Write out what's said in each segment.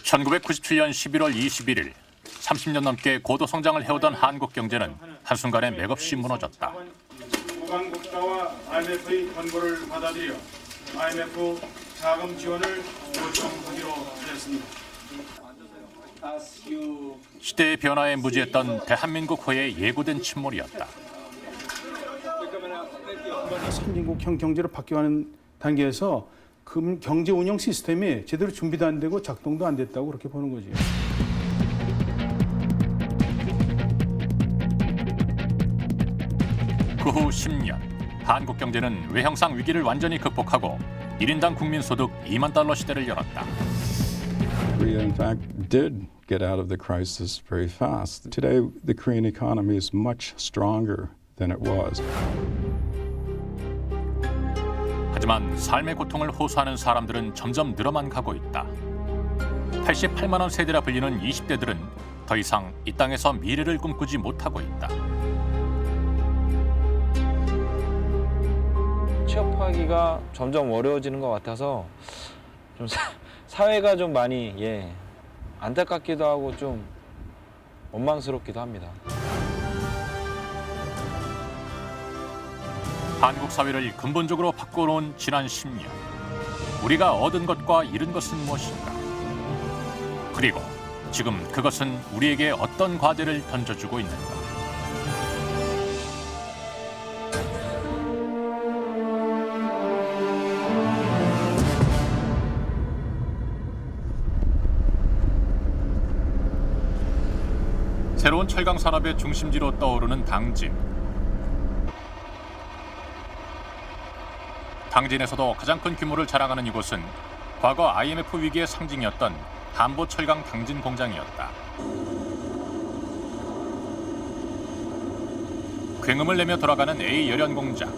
1997년 11월 21일 30년 넘게 고도 성장을 해오던 한국 경제는 한순간에 맥없이 무너졌다. 후반 국가와 IMF의 권고를 받아들여 IMF 자금 지원을 요청하기로 했습니다. 시대의 변화에 무지했던 대한민국호의 예고된 침몰이었다. 선진국형 경제로 바뀌어가는 단계에서 경제 운영 시스템이 제대로 준비도 안 되고 작동도 안 됐다고 그렇게 보는 거지. 그 후 10년, 한국 경제는 외형상 위기를 완전히 극복하고 1인당 국민소득 2만 달러 시대를 열었다. Korea, in fact, did get out of the crisis very fast. Today, the Korean economy is much stronger than it was. 하지만 삶의 고통을 호소하는 사람들은 점점 늘어만 가고 있다. 88만 원 세대라 불리는 20대들은 더 이상 이 땅에서 미래를 꿈꾸지 못하고 있다. 취업하기가 점점 어려워지는 것 같아서 좀 사회가 좀 많이 안타깝기도 하고 좀 원망스럽기도 합니다. 한국 사회를 근본적으로 바꿔놓은 지난 10년. 우리가 얻은 것과 잃은 것은 무엇인가? 그리고 지금 그것은 우리에게 어떤 과제를 던져주고 있는가? 새로운 철강 산업의 중심지로 떠오르는 당진. 당진에서도 가장 큰 규모를 자랑하는 이곳은 과거 IMF 위기의 상징이었던 한보철강 당진 공장이었다. 굉음을 내며 돌아가는 A 열연 공장.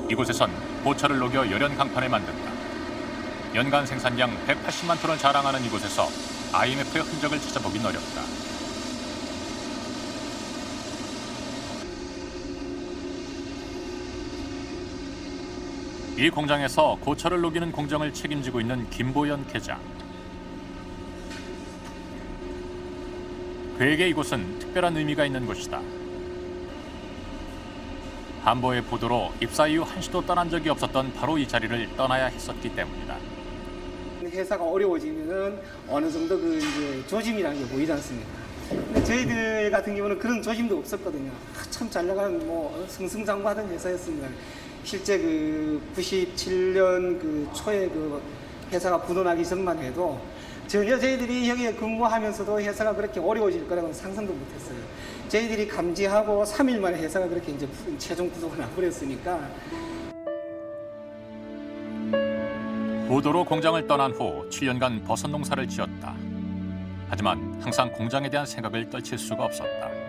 이곳에선 보철을 녹여 열연 강판을 만든다. 연간 생산량 180만 톤을 자랑하는 이곳에서 IMF의 흔적을 찾아보긴 어렵다. 이 공장에서 고철을 녹이는 공정을 책임지고 있는 김보연 계장. 그에게 이곳은 특별한 의미가 있는 곳이다. 한보의 부도로 입사 이후 한시도 떠난 적이 없었던 바로 이 자리를 떠나야 했었기 때문이다. 회사가 어려워지면은 어느 정도 이제 조짐이라는 게 보이지 않습니까? 근데 저희들 같은 경우는 그런 조짐도 없었거든요. 참 잘 나가는 승승장구하던 회사였습니다. 실제 97년 초에 회사가 부도나기 전만 해도 전혀 저희들이 여기에 근무하면서도 회사가 그렇게 어려워질 거라고는 상상도 못했어요. 저희들이 감지하고 3일 만에 회사가 그렇게 이제 최종 부도가 나버렸으니까. 부도로 공장을 떠난 후 7년간 버섯 농사를 지었다. 하지만 항상 공장에 대한 생각을 떨칠 수가 없었다.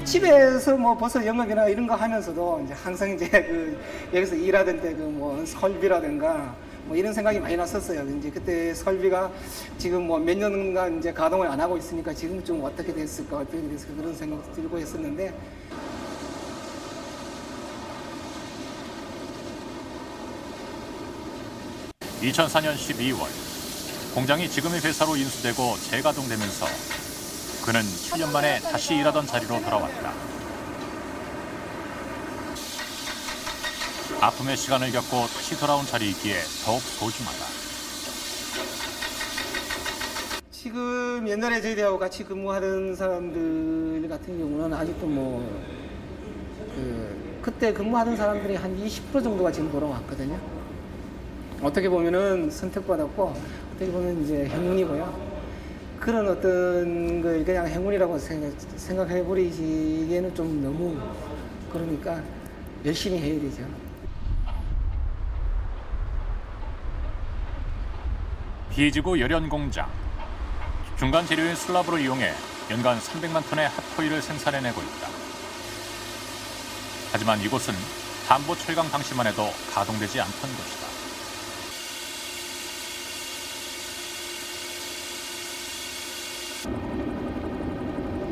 집에서 버섯 영역이나 이런 거 하면서도 이제 항상 이제 여기서 일하던 때 설비라든가 이런 생각이 많이 났었어요. 이제 그때 설비가 지금 몇 년간 이제 가동을 안 하고 있으니까 지금 좀 어떻게 됐을까 그런 생각도 들고 했었는데. 2004년 12월 공장이 지금의 회사로 인수되고 재가동되면서 그는 7년 만에 다시 일하던 자리로 돌아왔다. 아픔의 시간을 겪고 다시 돌아온 자리이기에 더욱 소중하다. 지금 옛날에 저희들하고 같이 근무하던 사람들 같은 경우는 아직도 그때 근무하던 사람들이 한 20% 정도가 지금 돌아왔거든요. 어떻게 보면은 선택받았고 어떻게 보면 이제 행운이고요. 그런 어떤 걸 그냥 행운이라고 생각해버리기에는 좀 너무 그러니까 열심히 해야 되죠. 비지구 열연 공장. 중간 재료인 슬라브를 이용해 연간 300만 톤의 핫코일을 생산해내고 있다. 하지만 이곳은 한보 철강 당시만 해도 가동되지 않던 곳이다.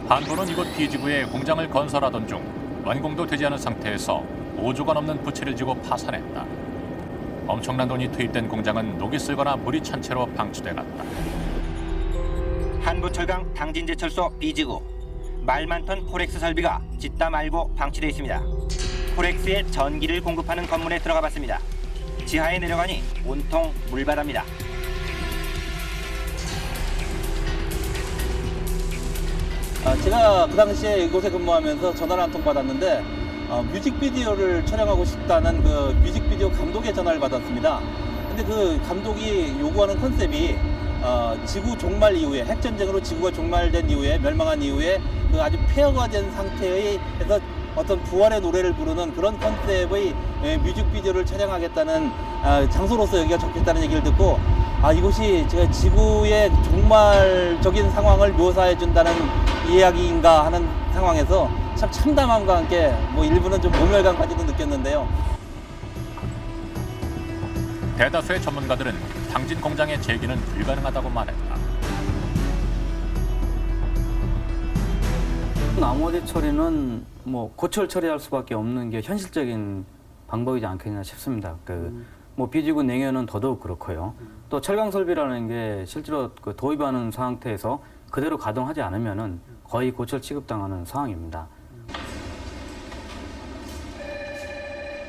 한보는 이곳 비지구에 공장을 건설하던 중 완공도 되지 않은 상태에서 5조가 넘는 부채를 지고 파산했다. 엄청난 돈이 투입된 공장은 녹이 슬거나 물이 찬 채로 방치돼 갔다. 한부철강 당진제철소 B지구 말 많던 코렉스 설비가 짓다 말고 방치되어 있습니다. 코렉스에 전기를 공급하는 건물에 들어가 봤습니다. 지하에 내려가니 온통 물바다입니다. 제가 그 당시에 이곳에 근무하면서 전화를 한 통 받았는데 뮤직비디오를 촬영하고 싶다는 그 뮤직비디오 감독의 전화를 받았습니다. 근데 그 감독이 요구하는 컨셉이 지구 종말 이후에, 핵전쟁으로 지구가 종말된 이후에, 멸망한 이후에 그 아주 폐허가 된 상태의 해서 어떤 부활의 노래를 부르는 그런 컨셉의 뮤직비디오를 촬영하겠다는 장소로서 여기가 좋겠다는 얘기를 듣고 이곳이 제가 지구의 종말적인 상황을 묘사해 준다는 이야기인가 하는 상황에서 참 참담함과 함께 뭐 일부는 좀 모멸감까지도 느꼈는데요. 대다수의 전문가들은 당진 공장의 재개는 불가능하다고 말했다. 나머지 처리는 뭐 고철 처리할 수밖에 없는 게 현실적인 방법이지 않겠나 싶습니다. 뭐 비지구 냉연은 더더욱 그렇고요. 또 철강 설비라는 게 실제로 그 도입하는 상태에서 그대로 가동하지 않으면은 거의 고철 취급당하는 상황입니다.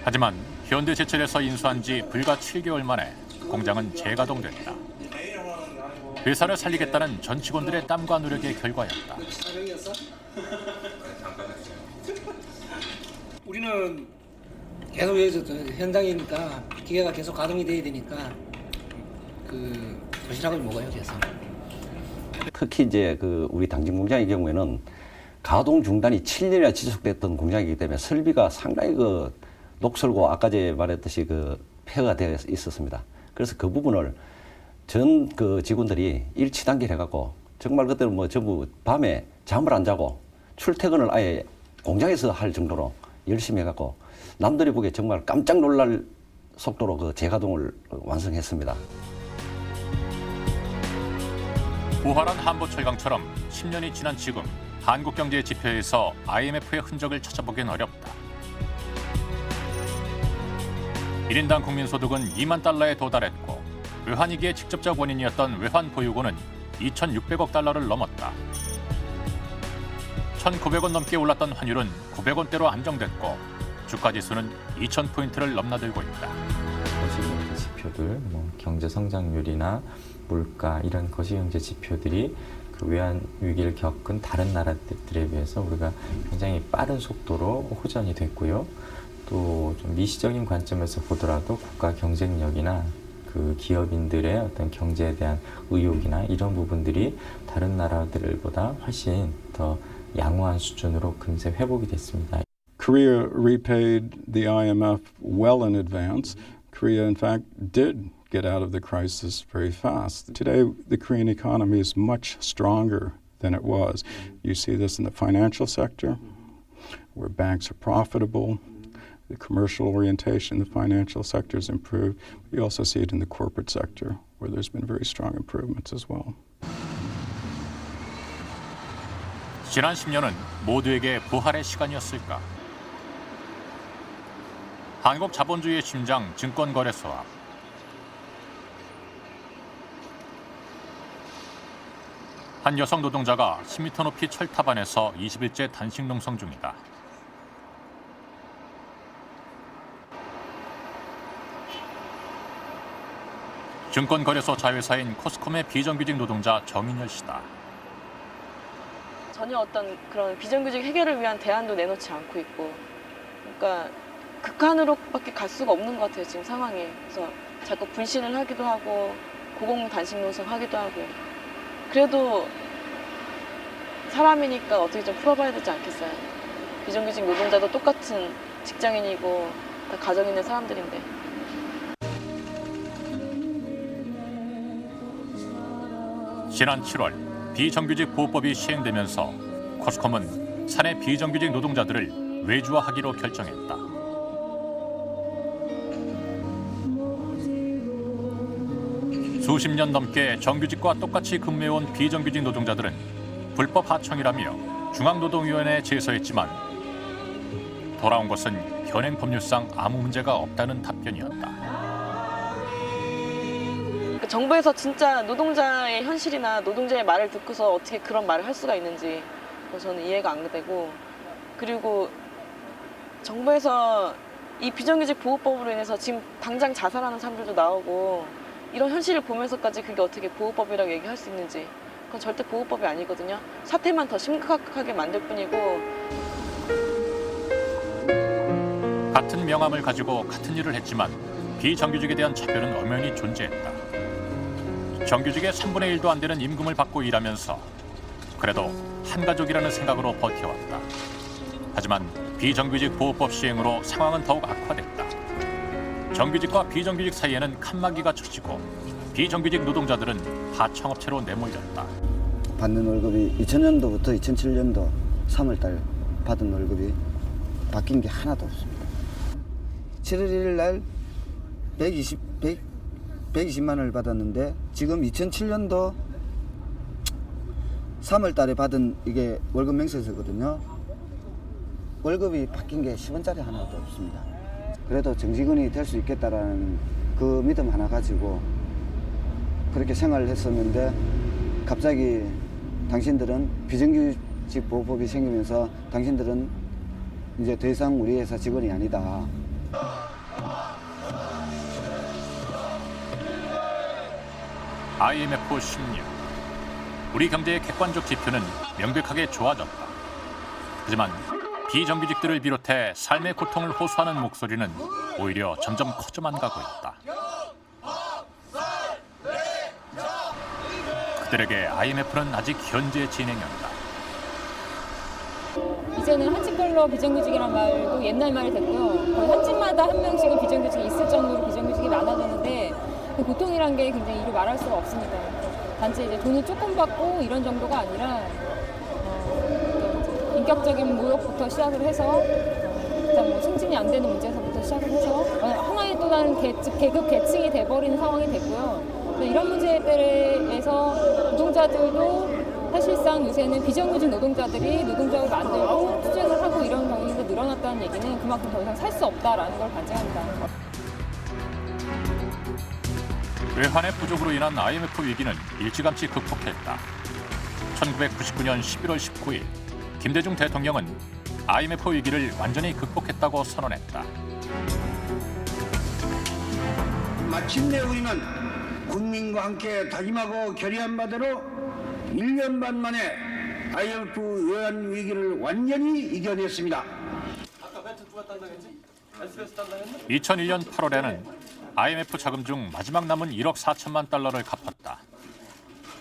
하지만 현대제철에서 인수한 지 불과 7개월 만에 공장은 재가동됐다. 회사를 살리겠다는 전 직원들의 땀과 노력의 결과였다. 우리는 계속 여기서 현장이니까 기계가 계속 가동이 돼야 되니까 그 도시락을 먹어요, 계속. 특히 이제 그 우리 당진 공장의 경우에는 가동 중단이 7년이나 지속됐던 공장이기 때문에 설비가 상당히 그 녹슬고 아까 전에 말했듯이 그 폐허가 되어 있었습니다. 그래서 그 부분을 전 그 직원들이 일치단결 해갖고 정말 그때는 뭐 전부 밤에 잠을 안 자고 출퇴근을 아예 공장에서 할 정도로 열심히 해갖고 남들이 보기에 정말 깜짝 놀랄 속도로 그 재가동을 완성했습니다. 부활한 한부철강처럼 10년이 지난 지금 한국 경제의 지표에서 IMF의 흔적을 찾아보긴 어렵다. 1인당 국민소득은 2만 달러에 도달했고 외환위기의 직접적 원인이었던 외환 보유고는 2,600억 달러를 넘었다. 1,900원 넘게 올랐던 환율은 900원대로 안정됐고 주가지수는 2,000포인트를 넘나들고 있다. 거시경제 지표들, 뭐 경제 성장률이나 물가 이런 거시경제 지표들이 그 외환 위기를 겪은 다른 나라들에 비해서 우리가 굉장히 빠른 속도로 호전이 됐고요. 또 좀 미시적인 관점에서 보더라도 국가 경쟁력이나 그 기업인들의 어떤 경제에 대한 의욕이나 이런 부분들이 다른 나라들보다 훨씬 더 양호한 수준으로 금세 회복이 됐습니다. Korea repaid the IMF well in advance. Korea, in fact, did get out of the crisis very fast. Today, the Korean economy is much stronger than it was. You see this in the financial sector, where banks are profitable. The commercial orientation in the financial sector has improved. You also see it in the corporate sector, where there's been very strong improvements as well. 지난 10년은 모두에게 부활의 시간이었을까? 한국 자본주의의 심장 증권거래소 앞. 한 여성 노동자가 10m 높이 철탑 안에서 20일째 단식 농성 중이다. 증권거래소 자회사인 코스콤의 비정규직 노동자 정인열 씨다. 전혀 어떤 그런 비정규직 해결을 위한 대안도 내놓지 않고 있고, 그러니까 극한으로밖에 갈 수가 없는 것 같아요, 지금 상황이. 그래서 자꾸 분신을 하기도 하고 고공 단식 농성 하기도 하고. 그래도 사람이니까 어떻게 좀 풀어봐야 되지 않겠어요? 비정규직 노동자도 똑같은 직장인이고 다 가정 있는 사람들인데. 지난 7월 비정규직 보호법이 시행되면서 코스콤은 사내 비정규직 노동자들을 외주화하기로 결정했다. 수십 년 넘게 정규직과 똑같이 근무해온 비정규직 노동자들은 불법 하청이라며 중앙노동위원회에 제소했지만 돌아온 것은 현행 법률상 아무 문제가 없다는 답변이었다. 정부에서 진짜 노동자의 현실이나 노동자의 말을 듣고서 어떻게 그런 말을 할 수가 있는지 저는 이해가 안 되고, 그리고 정부에서 이 비정규직 보호법으로 인해서 지금 당장 자살하는 사람들도 나오고 이런 현실을 보면서까지 그게 어떻게 보호법이라고 얘기할 수 있는지, 그건 절대 보호법이 아니거든요. 사태만 더 심각하게 만들 뿐이고. 같은 명함을 가지고 같은 일을 했지만 비정규직에 대한 차별은 엄연히 존재했다. 정규직의 3분의 1도 안 되는 임금을 받고 일하면서 그래도 한 가족이라는 생각으로 버텨왔다. 하지만 비정규직 보호법 시행으로 상황은 더욱 악화됐다. 정규직과 비정규직 사이에는 칸막이가 쳐지고 비정규직 노동자들은 하청업체로 내몰렸다. 받는 월급이 2000년도부터 2007년도 3월달 받은 월급이 바뀐 게 하나도 없습니다. 7월 1일 날 120만 원을 받았는데 지금 2007년도 3월 달에 받은 이게 월급 명세서거든요. 월급이 바뀐 게 10원짜리 하나도 없습니다. 그래도 정직원이 될 수 있겠다라는 그 믿음 하나 가지고 그렇게 생활을 했었는데 갑자기 당신들은 비정규직 보호법이 생기면서 당신들은 이제 더 이상 우리 회사 직원이 아니다. IMF 10년. 우리 경제의 객관적 지표는 명백하게 좋아졌다. 하지만 비정규직들을 비롯해 삶의 고통을 호소하는 목소리는 오히려 점점 커져만 가고 있다. 그들에게 IMF는 아직 현재 진행형이다. 이제는 한 집별로 비정규직이란 말도 옛날 말이 됐고요. 거의 한 집마다 한 명씩은 비정규직이 있을 정도로 비정규직이 많아졌는데 그 고통이란 게 굉장히 이루 말할 수가 없습니다. 단지 이제 돈을 조금 받고 이런 정도가 아니라 인격적인 모욕부터 시작을 해서 일단 뭐 승진이 안 되는 문제에서부터 시작을 해서 하나의 또 다른 계급 계층이 돼버리는 상황이 됐고요. 이런 문제에 대해서 노동자들도 사실상 요새는 비정규직 노동자들이 노동조합을 만들고 투쟁을 하고 이런 경우가 늘어났다는 얘기는 그만큼 더 이상 살 수 없다라는 걸 반증합니다. 외환의 부족으로 인한 IMF 위기는 일찌감치 극복했다. 1999년 11월 19일 김대중 대통령은 IMF 위기를 완전히 극복했다고 선언했다. 마침내 우리는 국민과 함께 다짐하고 결의한 바대로 1년 반 만에 IMF 외환 위기를 완전히 이겨냈습니다. 2001년 8월에는 IMF 자금 중 마지막 남은 1억 4천만 달러를 갚았다.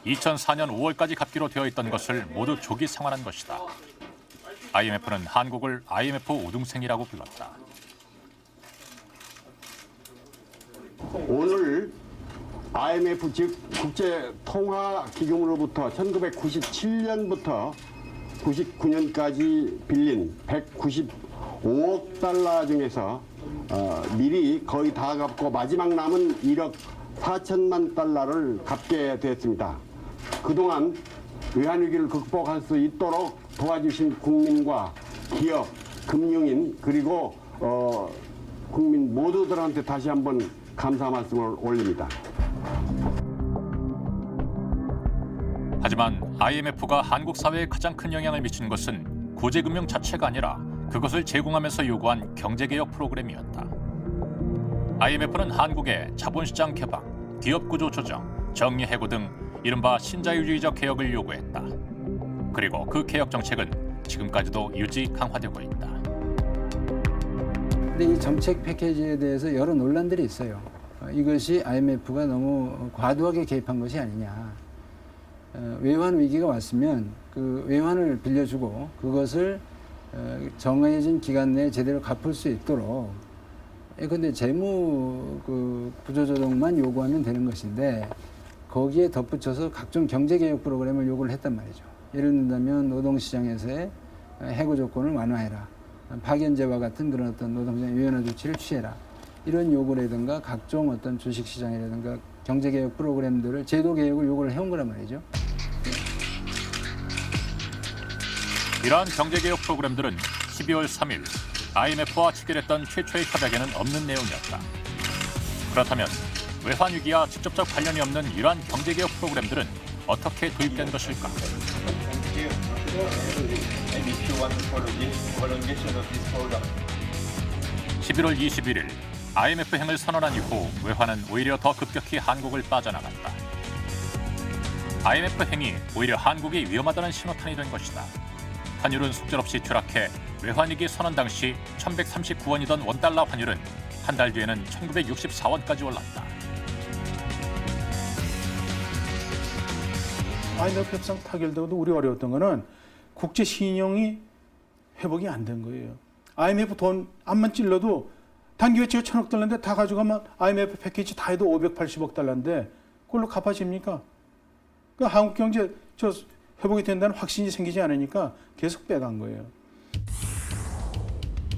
2004년 5월까지 갚기로 되어 있던 것을 모두 조기 상환한 것이다. IMF는 한국을 IMF 우등생이라고 불렀다. 오늘 IMF 즉 국제통화기금으로부터 1997년부터 99년까지 빌린 195억 달러 중에서 미리 거의 다 갚고 마지막 남은 1억 4천만 달러를 갚게 됐습니다. 그동안 외환위기를 극복할 수 있도록 도와주신 국민과 기업, 금융인 그리고 국민 모두들한테 다시 한번 감사 말씀을 올립니다. 하지만 IMF가 한국 사회에 가장 큰 영향을 미친 것은 구제금융 자체가 아니라 그것을 제공하면서 요구한 경제개혁 프로그램이었다. IMF는 한국에 자본시장 개방, 기업구조 조정, 정리해고 등 이른바 신자유주의적 개혁을 요구했다. 그리고 그 개혁 정책은 지금까지도 유지 강화되고 있다. 근데 이 정책 패키지에 대해서 여러 논란들이 있어요. 이것이 IMF가 너무 과도하게 개입한 것이 아니냐. 외환 위기가 왔으면 그 외환을 빌려주고 그것을 정해진 기간 내에 제대로 갚을 수 있도록 근데 재무 그 구조조정만 요구하면 되는 것인데 거기에 덧붙여서 각종 경제개혁 프로그램을 요구를 했단 말이죠. 예를 든다면 노동시장에서의 해고 조건을 완화해라. 파견제와 같은 그런 어떤 노동시장 유연화 조치를 취해라. 이런 요구라든가 각종 어떤 주식시장이라든가 경제개혁 프로그램들을 제도개혁을 요구를 해온 거란 말이죠. 이러한 경제개혁 프로그램들은 12월 3일 IMF와 체결했던 최초의 협약에는 없는 내용이었다. 그렇다면 외환 위기와 직접적 관련이 없는 이러한 경제개혁 프로그램들은 어떻게 도입된 것일까? 11월 21일 IMF 행을 선언한 이후 외환은 오히려 더 급격히 한국을 빠져나갔다. IMF 행이 오히려 한국이 위험하다는 신호탄이 된 것이다. 환율은 속절없이 추락해 외환위기 선언 당시 1139원이던 원달러 환율은 한 달 뒤에는 1964원까지 올랐다. IMF 협상 타결되고도 우리 어려웠던 거는 국제 신용이 회복이 안 된 거예요. IMF 돈 암만 찔러도 단기 외채가 1,000억 달러인데 다 가져가면 IMF 패키지 다 해도 580억 달러인데 그걸로 갚아집니까? 그 한국 경제 회복이 된다는 확신이 생기지 않으니까 계속 빼간 거예요.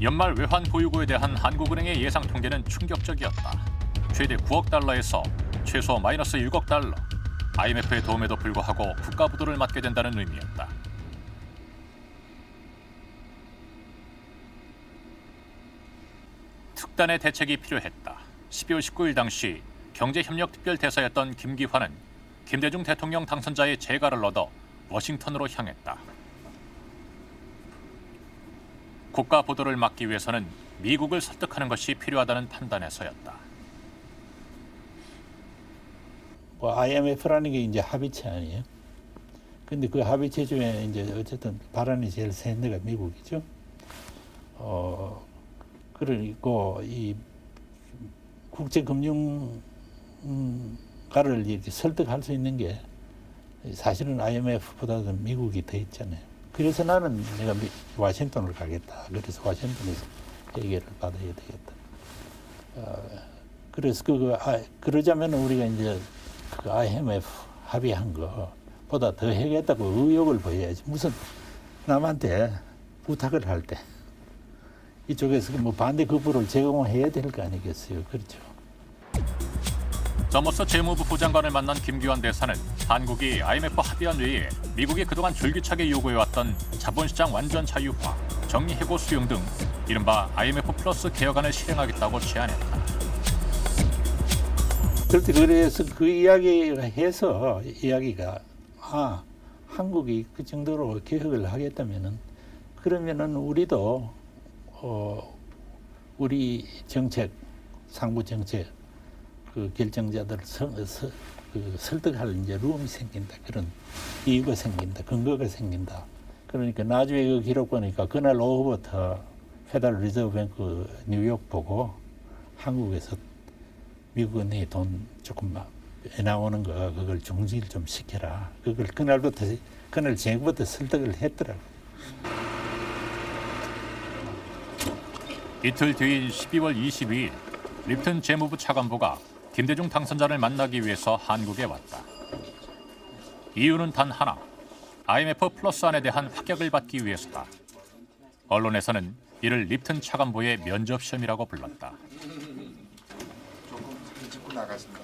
연말 외환 보유고에 대한 한국은행의 예상 통계는 충격적이었다. 최대 9억 달러에서 최소 마이너스 6억 달러. IMF의 도움에도 불구하고 국가 부도를 맞게 된다는 의미였다. 특단의 대책이 필요했다. 12월 19일 당시 경제협력특별대사였던 김기환은 김대중 대통령 당선자의 재가를 얻어 워싱턴으로 향했다. 국가 부도를 막기 위해서는 미국을 설득하는 것이 필요하다는 판단에서였다. IMF라는 게 이제 합의체 아니에요? 근데 그 합의체 중에 이제 어쨌든 발언이 제일 센 데가 미국이죠. 그리고 이 국제금융가를 이렇게 설득할 수 있는 게 사실은 IMF보다도 미국이 더 있잖아요. 그래서 나는 내가 워싱턴을 가겠다. 그래서 워싱턴에서 해결을 받아야 되겠다. 그래서 그러자면 우리가 이제 그 IMF 합의한 거보다 더 해야겠다고 의욕을 보여야지. 무슨 남한테 부탁을 할 때 이쪽에서 뭐 반대 급부를 제공해야 될 거 아니겠어요. 그렇죠. 더머스 재무부 부장관을 만난 김기환 대사는 한국이 IMF 합의안 외에 미국이 그동안 줄기차게 요구해왔던 자본시장 완전 자유화, 정리해고 수용 등 이른바 IMF 플러스 개혁안을 실행하겠다고 제안했다. 그래서 그 이야기를 해서 이야기가 한국이 그 정도로 개혁을 하겠다면은 그러면은 우리도 우리 정책, 상부 정책 그 결정자들을 설득할 이제 룸이 생긴다. 그런 이유가 생긴다. 근거가 생긴다. 그러니까 나중에 그 기록 보니까 그날 오후부터 페더럴 리저브 뱅크 뉴욕 보고 한국에서 미국 은행에 돈 조금 나오는 거 그걸 중지를 좀 시켜라. 그걸 그날 저녁부터 설득을 했더라고요. 이틀 뒤인 12월 22일 립튼 재무부 차관보가 김대중 당선자를 만나기 위해서 한국에 왔다. 이유는 단 하나, IMF 플러스안에 대한 합격을 받기 위해서다. 언론에서는 이를 립튼 차관보의 면접시험이라고 불렀다. 짚고 나갔습니다.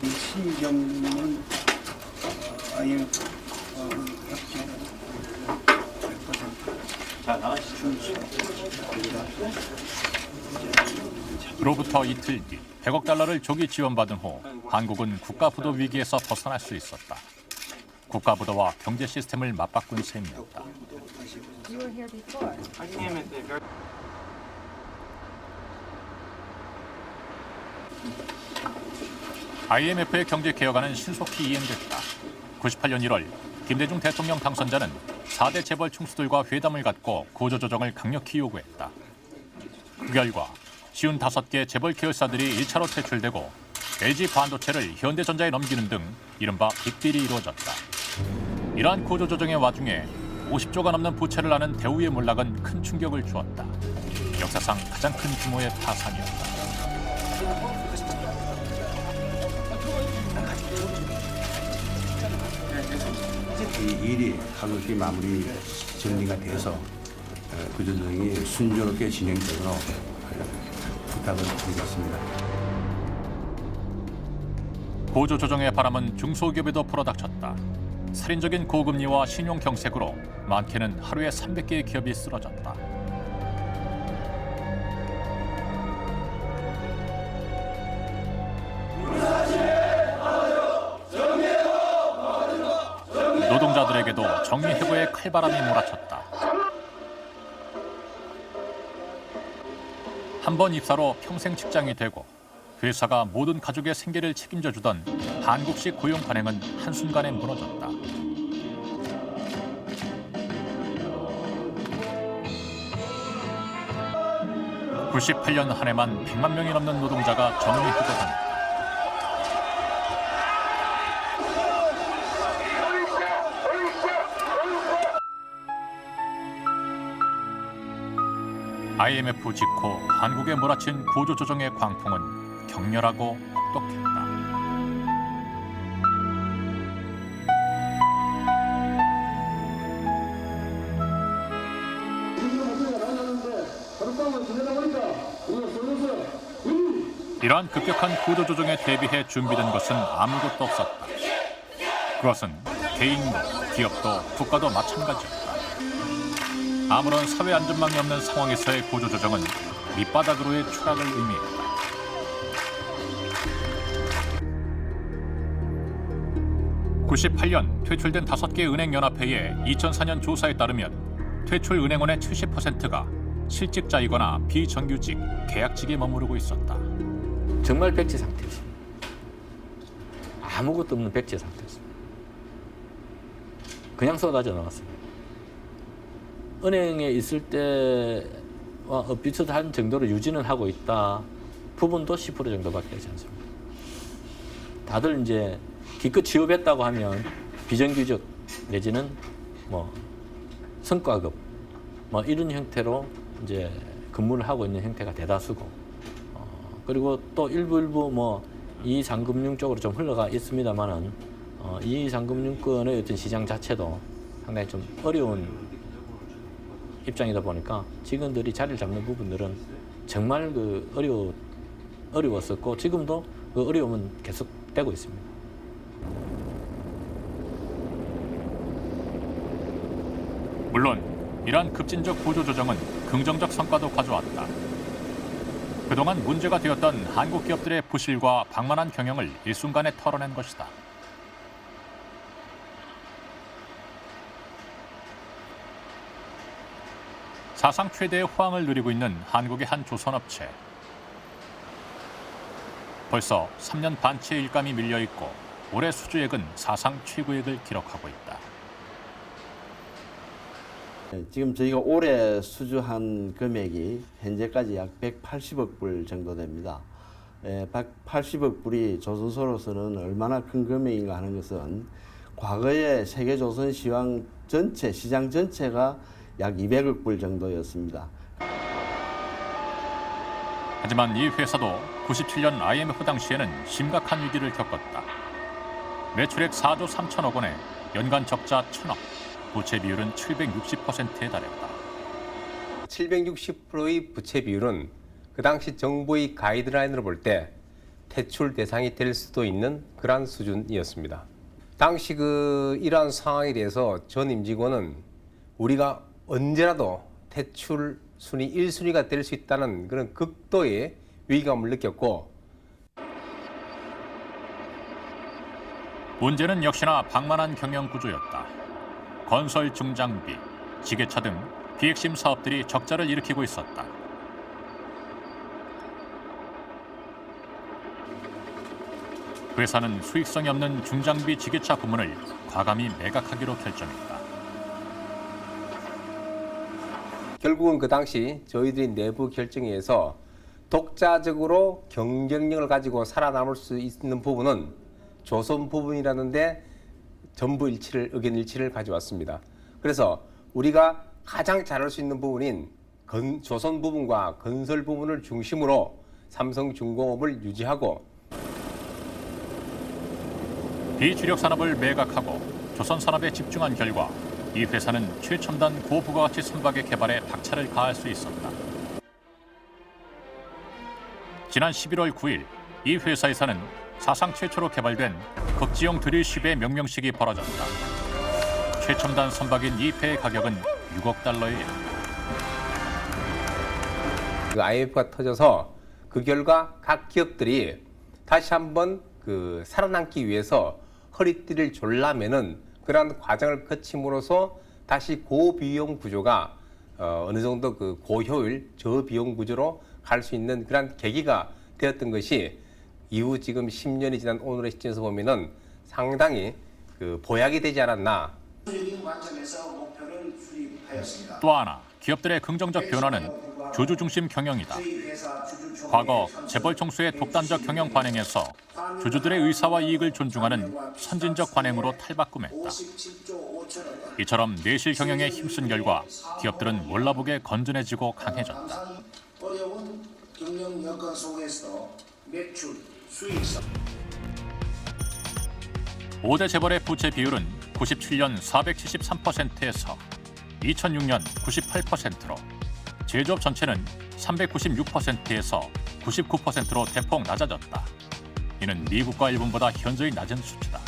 신경은 IMF 그로부터 이틀 뒤 100억 달러를 조기 지원받은 후 한국은 국가 부도 위기에서 벗어날 수 있었다. 국가 부도와 경제 시스템을 맞바꾼 셈이었다. IMF의 경제 개혁안은 신속히 이행됐다. 98년 1월 김대중 대통령 당선자는 4대 재벌 총수들과 회담을 갖고 구조조정을 강력히 요구했다. 그 결과 55개 재벌 계열사들이 1차로 퇴출되고 LG 반도체를 현대전자에 넘기는 등 이른바 빅딜이 이루어졌다. 이러한 구조조정의 와중에 50조가 넘는 부채를 안은 대우의 몰락은 큰 충격을 주었다. 역사상 가장 큰 규모의 파산이었다. 이 일이 가볍게 마무리 정리가 돼서 구조조정이 순조롭게 진행되도록 부탁을 드리겠습니다. 구조조정의 바람은 중소기업에도 불어닥쳤다. 살인적인 고금리와 신용 경색으로 많게는 하루에 300개의 기업이 쓰러졌다. 가게도 정리해고의 칼바람이 몰아쳤다. 한 번 입사로 평생 직장이 되고 회사가 모든 가족의 생계를 책임져 주던 한국식 고용 관행은 한순간에 무너졌다. 98년 한 해만 100만 명이 넘는 노동자가 정리해고됩니다. IMF 직후 한국에 몰아친 구조조정의 광풍은 격렬하고 혹독했다. 이러한 급격한 구조조정에 대비해 준비된 것은 아무것도 없었다. 그것은 개인도 기업도 국가도 마찬가지였다. 아무런 사회 안전망이 없는 상황에서의 구조조정은 밑바닥으로의 추락을 의미했다. (98년) 퇴출된 5개 은행연합회의 2004년 조사에 따르면 퇴출 은행원의 70%가 실직자이거나 비정규직, 계약직에 머무르고 있었다. 정말 백지 상태였습니다. 아무것도 없는 백지 상태였습니다. 그냥 쏟아져 나왔습니다. 은행에 있을 때와 비슷한 정도로 유지는 하고 있다. 부분도 10% 정도밖에 되지 않습니다. 다들 이제 기껏 취업했다고 하면 비정규직 내지는 뭐 성과급 뭐 이런 형태로 이제 근무를 하고 있는 형태가 대다수고, 그리고 또 일부 뭐 이상금융 쪽으로 좀 흘러가 있습니다만은 이상금융권의 어떤 시장 자체도 상당히 좀 어려운 입장이다 보니까 직원들이 자리를 잡는 부분들은 정말 어려웠었고 지금도 그 어려움은 계속되고 있습니다. 물론 이러한 급진적 구조조정은 긍정적 성과도 가져왔다. 그동안 문제가 되었던 한국 기업들의 부실과 방만한 경영을 일순간에 털어낸 것이다. 사상 최대의 호황을 누리고 있는 한국의 한 조선업체. 벌써 3년 반째 일감이 밀려있고 올해 수주액은 사상 최고액을 기록하고 있다. 지금 저희가 올해 수주한 금액이 현재까지 약 180억 불 정도 됩니다. 180억 불이 조선소로서는 얼마나 큰 금액인가 하는 것은 과거에 세계조선 시황 전체, 시장 전체가 약 200억 불 정도였습니다. 하지만 이 회사도 97년 IMF 당시에는 심각한 위기를 겪었다. 매출액 4조 3천억 원에 연간 적자 1,000억, 부채 비율은 760%에 달했다. 760%의 부채 비율은 그 당시 정부의 가이드라인으로 볼 때 퇴출 대상이 될 수도 있는 그러한 수준이었습니다. 당시 이러한 상황에 대해서 전 임직원은 우리가 언제라도 퇴출 순위 1순위가 될 수 있다는 그런 극도의 위기감을 느꼈고, 문제는 역시나 방만한 경영 구조였다. 건설 중장비, 지게차 등 비핵심 사업들이 적자를 일으키고 있었다. 회사는 수익성이 없는 중장비 지게차 부문을 과감히 매각하기로 결정했다. 결국은 그 당시 저희들이 내부 결정에 의해서 독자적으로 경쟁력을 가지고 살아남을 수 있는 부분은 조선 부분이라는데 전부 의견 일치를 가져왔습니다. 그래서 우리가 가장 잘할 수 있는 부분인 조선 부분과 건설 부분을 중심으로 삼성중공업을 유지하고, 비주력 산업을 매각하고 조선 산업에 집중한 결과 이 회사는 최첨단 고부가가치 선박의 개발에 박차를 가할 수 있었다. 지난 11월 9일 이 회사에서는 사상 최초로 개발된 극지용 드릴쉽의 명명식이 벌어졌다. 최첨단 선박인 이 배의 가격은 6억 달러에 이른다. IMF가 터져서 그 결과 각 기업들이 다시 한번 살아남기 위해서 허리띠를 졸라매는 그러한 과정을 거침으로써 다시 고비용 구조가 어느 정도 그 고효율 저비용 구조로 갈 수 있는 그런 계기가 되었던 것이 이후 지금 10년이 지난 오늘의 시점에서 보면은 상당히 그 보약이 되지 않았나. 또 하나 기업들의 긍정적 변화는 주주 중심 경영이다. 과거 재벌 총수의 독단적 경영 관행에서 주주들의 의사와 이익을 존중하는 선진적 관행으로 탈바꿈했다. 이처럼 내실 경영에 힘쓴 결과 기업들은 몰라보게 건전해지고 강해졌다. 어려운 경영 여건 속에서 매출, 수익성 5대 재벌의 부채 비율은 97년 473%에서 2006년 98%로 제조업 전체는 396%에서 99%로 대폭 낮아졌다. 이는 미국과 일본보다 현저히 낮은 수치다.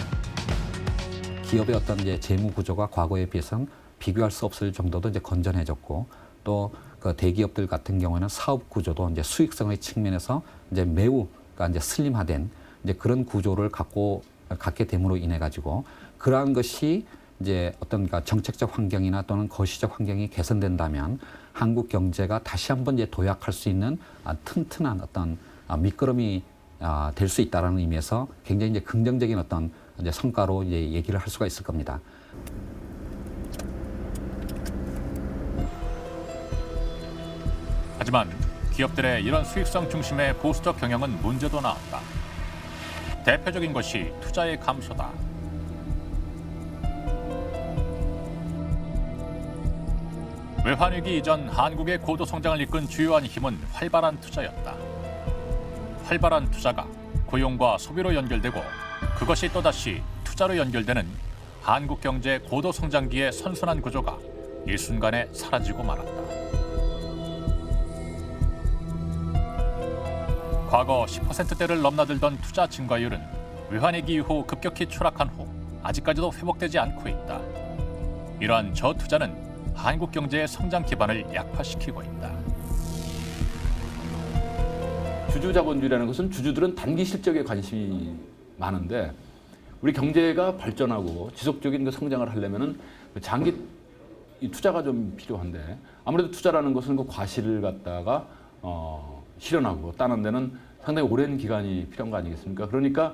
기업의 어떤 이제 재무 구조가 과거에 비해서는 비교할 수 없을 정도도 이제 건전해졌고 또 그 대기업들 같은 경우에는 사업 구조도 이제 수익성의 측면에서 이제 매우 그러니까 이제 슬림화된 이제 그런 구조를 갖게 됨으로 인해 가지고 그러한 것이 이제 어떤 정책적 환경이나 또는 거시적 환경이 개선된다면 한국 경제가 다시 한번 이제 도약할 수 있는 튼튼한 어떤 밑거름이 될 수 있다라는 의미에서 굉장히 이제 긍정적인 어떤 이제 성과로 이제 얘기를 할 수가 있을 겁니다. 하지만 기업들의 이런 수익성 중심의 보수적 경영은 문제도 나왔다. 대표적인 것이 투자의 감소다. 외환위기 이전 한국의 고도 성장을 이끈 주요한 힘은 활발한 투자였다. 활발한 투자가 고용과 소비로 연결되고 그것이 또다시 투자로 연결되는 한국 경제 고도 성장기의 선순환 구조가 일순간에 사라지고 말았다. 과거 10%대를 넘나들던 투자 증가율은 외환위기 이후 급격히 추락한 후 아직까지도 회복되지 않고 있다. 이러한 저투자는 한국 경제의 성장 기반을 약화시키고 있다. 주주자본주의라는 것은 주주들은 단기 실적에 관심이 많은데 우리 경제가 발전하고 지속적인 그 성장을 하려면은 장기 투자가 좀 필요한데 아무래도 투자라는 것은 그 과실을 갖다가 실현하고 따는 데는 상당히 오랜 기간이 필요한 거 아니겠습니까? 그러니까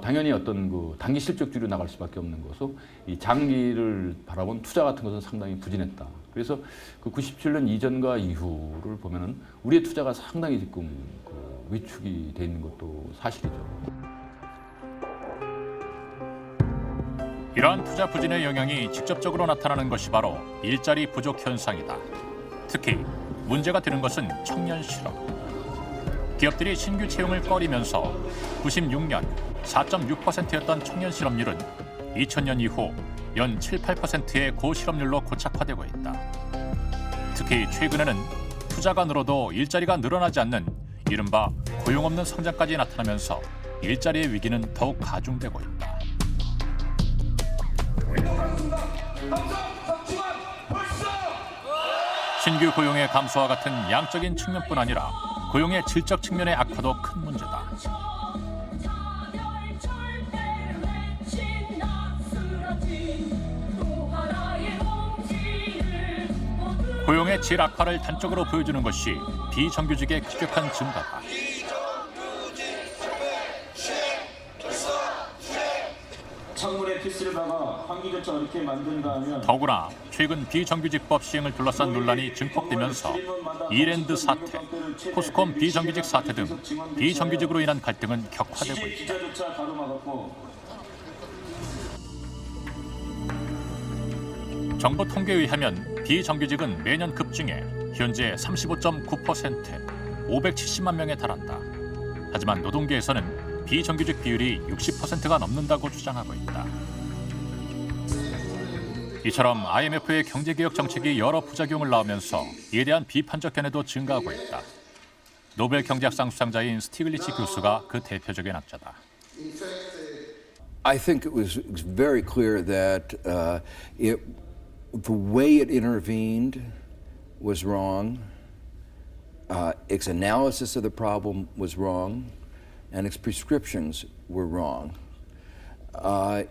당연히 어떤 그 단기 실적주의로 나갈 수밖에 없는 것으로 이 장기를 바라본 투자 같은 것은 상당히 부진했다. 그래서 그 97년 이전과 이후를 보면은 우리의 투자가 상당히 지금 그 위축이 돼 있는 것도 사실이죠. 이러한 투자 부진의 영향이 직접적으로 나타나는 것이 바로 일자리 부족 현상이다. 특히 문제가 되는 것은 청년 실업. 기업들이 신규 채용을 꺼리면서 96년 4.6%였던 청년 실업률은 2000년 이후 연 7, 8%의 고실업률로 고착화되고 있다. 특히 최근에는 투자가 늘어도 일자리가 늘어나지 않는 이른바 고용 없는 성장까지 나타나면서 일자리의 위기는 더욱 가중되고 있다. 신규 고용의 감소와 같은 양적인 측면뿐 아니라 고용의 질적 측면의 악화도 큰 문제다. 고용의 질 악화를 단적으로 보여주는 것이 비정규직의 급격한 증가다. 창문에 피스를 박아 환기조차 이렇게 만든가 하면 더구나 최근 비정규직법 시행을 둘러싼 논란이 증폭되면서 이랜드 사태, 포스콤 비정규직 사태 등 비정규직으로 인한 갈등은 격화되고 있다. 기자조차 가로막았고 정부 통계에 의하면 비정규직은 매년 급증해 현재 35.9%, 570만 명에 달한다. 하지만 노동계에서는 비정규직 비율이 60%가 넘는다고 주장하고 있다. 이처럼 IMF의 경제개혁 정책이 여러 부작용을 낳으면서 이에 대한 비판적 견해도 증가하고 있다. 노벨 경제학상 수상자인 스티글리치 교수가 그 대표적인 학자다. I think it was very clear that the way it intervened was wrong. Its analysis of the problem was wrong. And its prescriptions were wrong.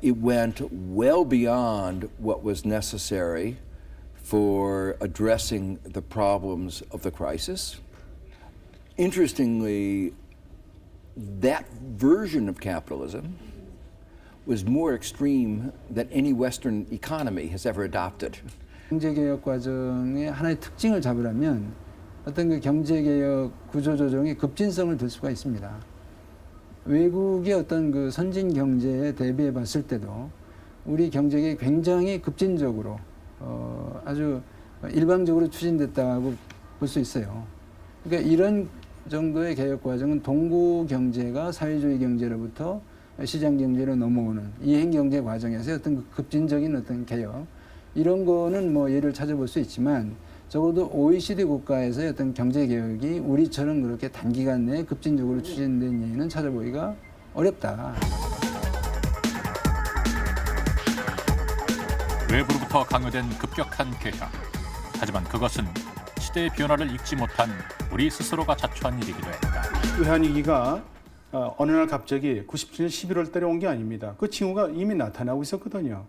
it went well beyond what was necessary for addressing the problems of the crisis. Interestingly, that version of capitalism was more extreme than any Western economy has ever adopted. 경제개혁 과정의 하나의 특징을 잡으려면 어떤 그 경제개혁 구조조정의 급진성을 들 수가 있습니다. 외국의 어떤 그 선진 경제에 대비해 봤을 때도 우리 경제가 굉장히 급진적으로 아주 일방적으로 추진됐다고 볼 수 있어요. 그러니까 이런 정도의 개혁 과정은 동구 경제가 사회주의 경제로부터 시장 경제로 넘어오는 이행 경제 과정에서 어떤 그 급진적인 어떤 개혁 이런 거는 뭐 예를 찾아볼 수 있지만 적어도 OECD 국가에서의 어떤 경제 개혁이 우리처럼 그렇게 단기간 내에 급진적으로 추진된 예는 찾아보기가 어렵다. 외부로부터 강요된 급격한 개혁. 하지만 그것은 시대의 변화를 읽지 못한 우리 스스로가 자초한 일이기도 했다. 외환위기가 어느 날 갑자기 97년 11월 달에 온 게 아닙니다. 그 징후가 이미 나타나고 있었거든요.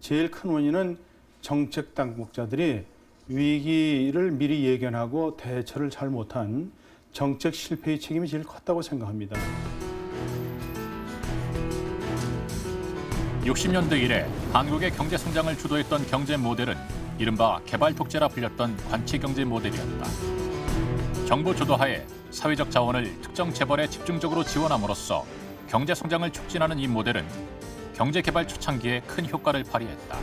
제일 큰 원인은 정책 당국자들이 위기를 미리 예견하고 대처를 잘 못한 정책 실패의 책임이 제일 컸다고 생각합니다. 60년대 이래 한국의 경제 성장을 주도했던 경제 모델은 이른바 개발 독재라 불렸던 관치 경제 모델이었다. 정부 주도하에 사회적 자원을 특정 재벌에 집중적으로 지원함으로써 경제 성장을 촉진하는 이 모델은 경제 개발 초창기에 큰 효과를 발휘했다.